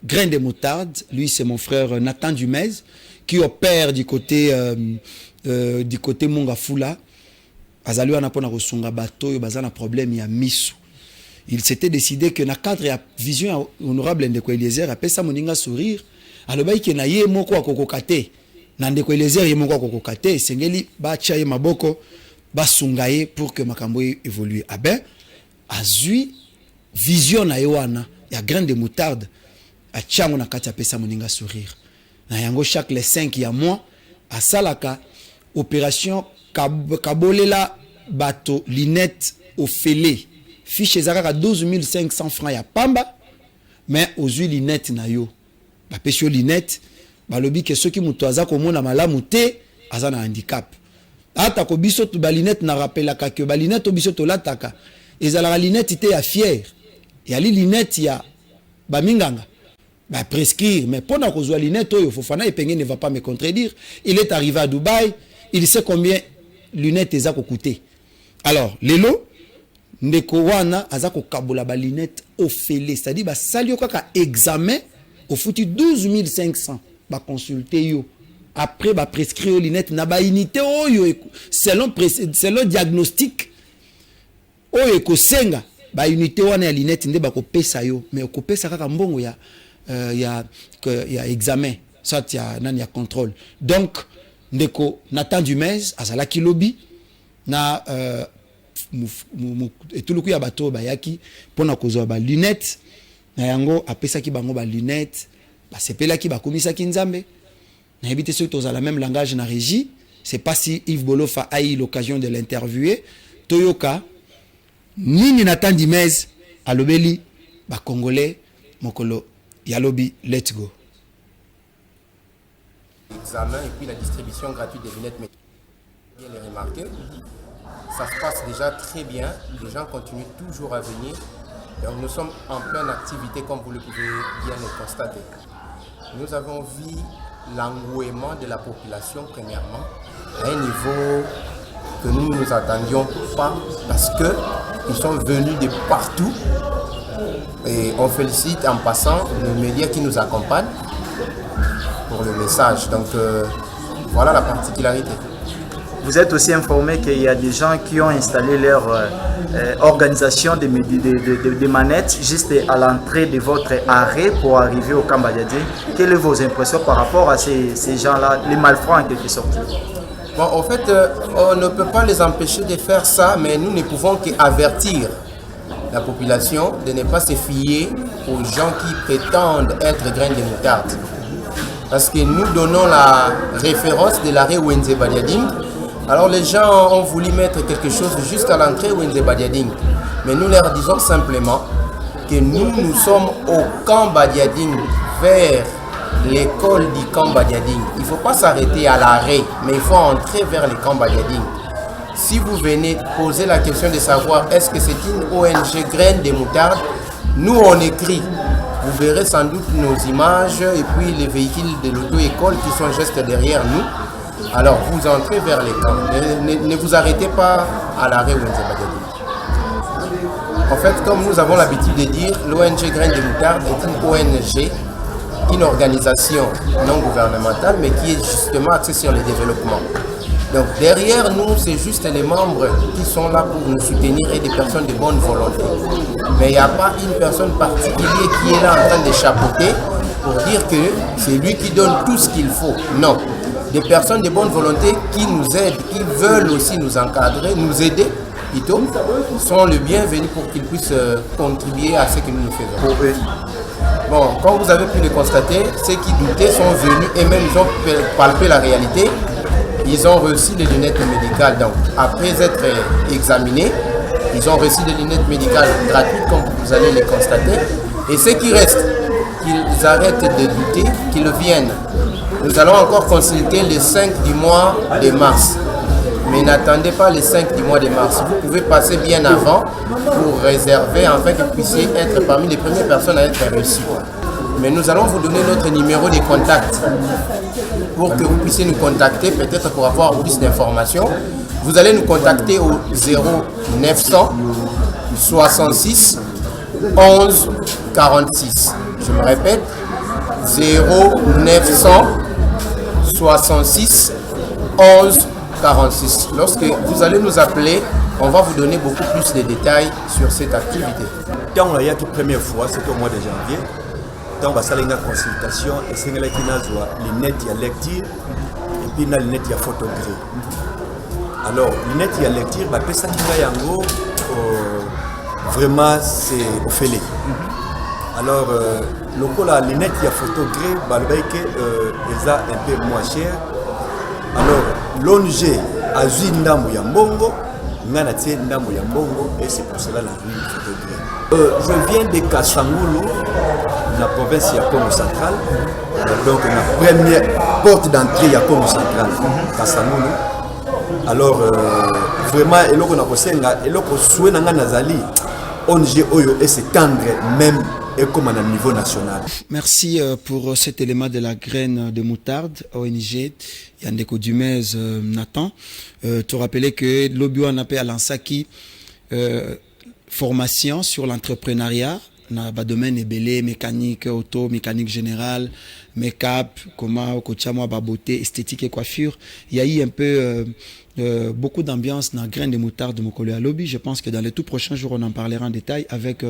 Graines de moutarde, lui c'est mon frère Nathan Dumez qui opère du côté Mongafula. Azali wana pona kosunga bato yo bazana problème ya misu. Il s'était décidé que na cadre ya vision honorable Ndeko Eliezer apesa moninga sourire alobai ke na ye moko akokokate na Ndeko Eliezer ye moko akokokate sengeli ba cha ye maboko basunga ye pour que makambo évolue. Aben azui vision na wana ya graine de moutarde a chango na kati apesa moninga sourire. Na yango chaque les 5 ya mois a salaka opération Kabolela bato linette au fêlé. Fiche ezaka 12 500 francs ya pamba. Mais aux huiles linette na yo. Ba pesio linette. Ba lobi que ceux qui mutoaza ko mona malamu te azana handicap. Ata ko biso to ba linette na rappelaka que ba linette biso to lataka. Ezala linette te ya fier. Ya li linette ya ba minganga. Ba prescrire mais pona ko zwa linette oyo Fofana Epenge ne va pas me contredire. Il est arrivé à Dubaï, il sait combien lunettes eza coûté. Alors, lelo ndeko wana azako kabola ba lunettes au fêlé, c'est-à-dire ba salio kaka examen au foutu 12 500 ba consulter yo. Après ba prescrire lunettes na ba unité oyo selon diagnostic oyo ko senga ba unité wana ya lunettes nde ba ko pesa yo, mais ko pesa kaka mbongo ya examen, ça ya nani ya contrôle. Donc ndeko Nathan Dumez azalaki lobby na etuluku ya bato bayaki pona kozwa ba lunettes na yango apesaki bango ba lunettes basepelaki bakomisaki nzambe na ebite ceux tous la même langage na régie. C'est pas si Yves Bolofa a eu l'occasion de l'interviewer toyoka nini Nathan Dumez alobeli ba congolais mokolo ya lobby. Let's go. Examen et puis la distribution gratuite des lunettes médicales. Bien les remarquer, ça se passe déjà très bien, les gens continuent toujours à venir. Donc nous sommes en pleine activité comme vous le pouvez bien le constater. Nous avons vu l'engouement de la population premièrement à un niveau que nous ne nous attendions pas parce qu'ils sont venus de partout et on félicite en passant les médias qui nous accompagnent pour le message. Donc voilà la particularité. Vous êtes aussi informé qu'il y a des gens qui ont installé leur organisation de manettes juste à l'entrée de votre arrêt pour arriver au Kambadiadi. Quelles sont vos impressions par rapport à ces gens-là, les malfrats en quelque sorte? Bon, en fait, on ne peut pas les empêcher de faire ça, mais nous ne pouvons qu'avertir la population de ne pas se fier aux gens qui prétendent être graines de moutarde. Parce que nous donnons la référence de l'arrêt Wenze Badiading. Alors les gens ont voulu mettre quelque chose juste à l'entrée Wenze Badiading. Mais nous leur disons simplement que nous sommes au camp Badiading, vers l'école du camp Badiading. Il ne faut pas s'arrêter à l'arrêt, mais il faut entrer vers le camp Badiading. Si vous venez poser la question de savoir est-ce que c'est une ONG graine de moutarde, nous on écrit. Vous verrez sans doute nos images et puis les véhicules de l'auto-école qui sont juste derrière nous. Alors vous entrez vers les camps. Ne vous arrêtez pas à l'arrêt Wenze Badiading. En fait, comme nous avons l'habitude de dire, l'ONG Graines de Moutarde est une ONG, une organisation non gouvernementale, mais qui est justement axée sur le développement. Donc derrière nous, c'est juste les membres qui sont là pour nous soutenir et des personnes de bonne volonté. Mais il n'y a pas une personne particulière qui est là en train de chapeauter pour dire que c'est lui qui donne tout ce qu'il faut. Non. Des personnes de bonne volonté qui nous aident, qui veulent aussi nous encadrer, nous aider, plutôt, sont le bienvenu pour qu'ils puissent contribuer à ce que nous faisons. Pour eux. Bon, comme vous avez pu le constater, ceux qui doutaient sont venus et même ils ont palpé la réalité. Ils ont reçu des lunettes médicales. Donc, après être examinés, ils ont reçu des lunettes médicales gratuites, comme vous allez les constater. Et ceux qui restent, qu'ils arrêtent de douter, qu'ils viennent. Nous allons encore consulter les 5 du mois de mars. Mais n'attendez pas les 5 du mois de mars. Vous pouvez passer bien avant pour réserver afin que vous puissiez être parmi les premières personnes à être reçues. Mais nous allons vous donner notre numéro de contact pour que vous puissiez nous contacter, peut-être pour avoir plus d'informations. Vous allez nous contacter au 0900 66 11 46. Je me répète, 0900 66 11 46. Lorsque vous allez nous appeler, on va vous donner beaucoup plus de détails sur cette activité. Quand il y a la première fois, c'est au mois de janvier, quand on va faire une consultation, et c'est là qu'il y a les lunettes de lecture et puis les lunettes de photographie. Alors, les lunettes de lecture, ça qui va en gros, vraiment, c'est au fêlé. Alors, les lunettes de photographie, elles sont un peu moins chères. Alors, l'ONG a vu Ndamou Yambongo, et c'est pour cela la rue photographie. Je viens de Kassangoulou, la province de Congo central. Donc, la première porte d'entrée de Congo central, Kassangoulou. Alors, vraiment, et là, ONG Oyo et s'étendre même et comme à un niveau national. Merci pour cet élément de la graine de moutarde, ONG Yandeko Dumez Nathan. Te rappeler que l'Obio en appelle à l'Ansaki formation sur l'entrepreneuriat dans le domaine ébélé, mécanique, auto, mécanique générale, make-up, comment, kochamo, beauté, esthétique et coiffure. Il y a eu un peu beaucoup d'ambiance dans la graine de moutarde de Mokolo à Lobby. Je pense que dans les tout prochains jours, on en parlera en détail avec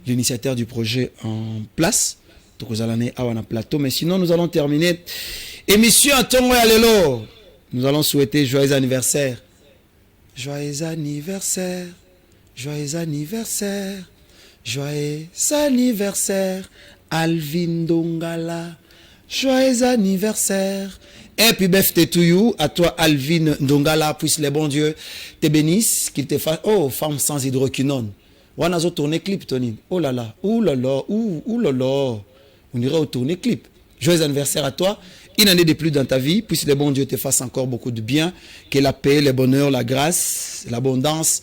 l'initiateur du projet en place. Donc, vous allez avoir un plateau. Mais sinon, nous allons terminer. Émission Tongo Yalelo. Nous allons souhaiter joyeux anniversaire. Joyeux anniversaire. Joyeux anniversaire. Joyeux anniversaire. Alvin Dongala. Joyeux anniversaire. Et puis, befte to you, à toi, Alvin Dongala, puisse les bons dieux te bénissent, qu'ils te fassent, oh, femme sans hydroquinone. On a tourné clip, Tony. Oh là là, ouh là là, ouh là là. On irait au tourner clip. Joyeux anniversaire à toi. Une année de plus dans ta vie, puisse les bons dieux te fassent encore beaucoup de bien. Que la paix, le bonheur, la grâce, l'abondance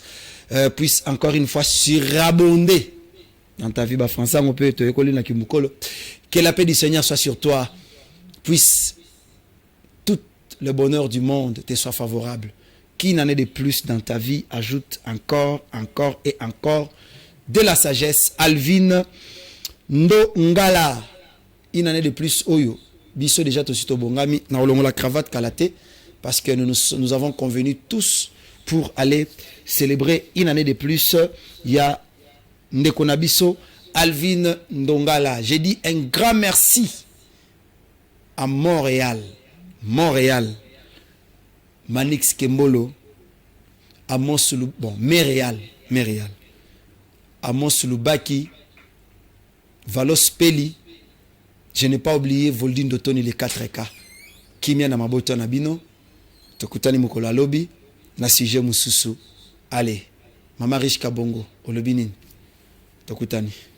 puisse encore une fois surabonder dans ta vie. Bah, Français, on peut te écoler dans Kimukolo. Que la paix du Seigneur soit sur toi. Puisse le bonheur du monde te soit favorable. Qui n'en est de plus dans ta vie, ajoute encore et encore de la sagesse. Alvin Ndongala. Il n'en est de plus oyo. Biso déjà tout suite bongami na olongo la cravate kalaté parce que nous avons convenu tous pour aller célébrer une année de plus. Il y a Ndekonabiso Alvin Ndongala. J'ai dit un grand merci à Montréal, Manix Kembolo, à Monsoulou, bon, Méréal, à Monsoulou-Baki, Valos Peli, je n'ai pas oublié Voldine Dotoni les 4K, Kimia na Maboto Nabino, Tokutani Mukola Lobby, Nasije Mususu, allez, Mama Riche Kabongo, Olobinin, Tokutani.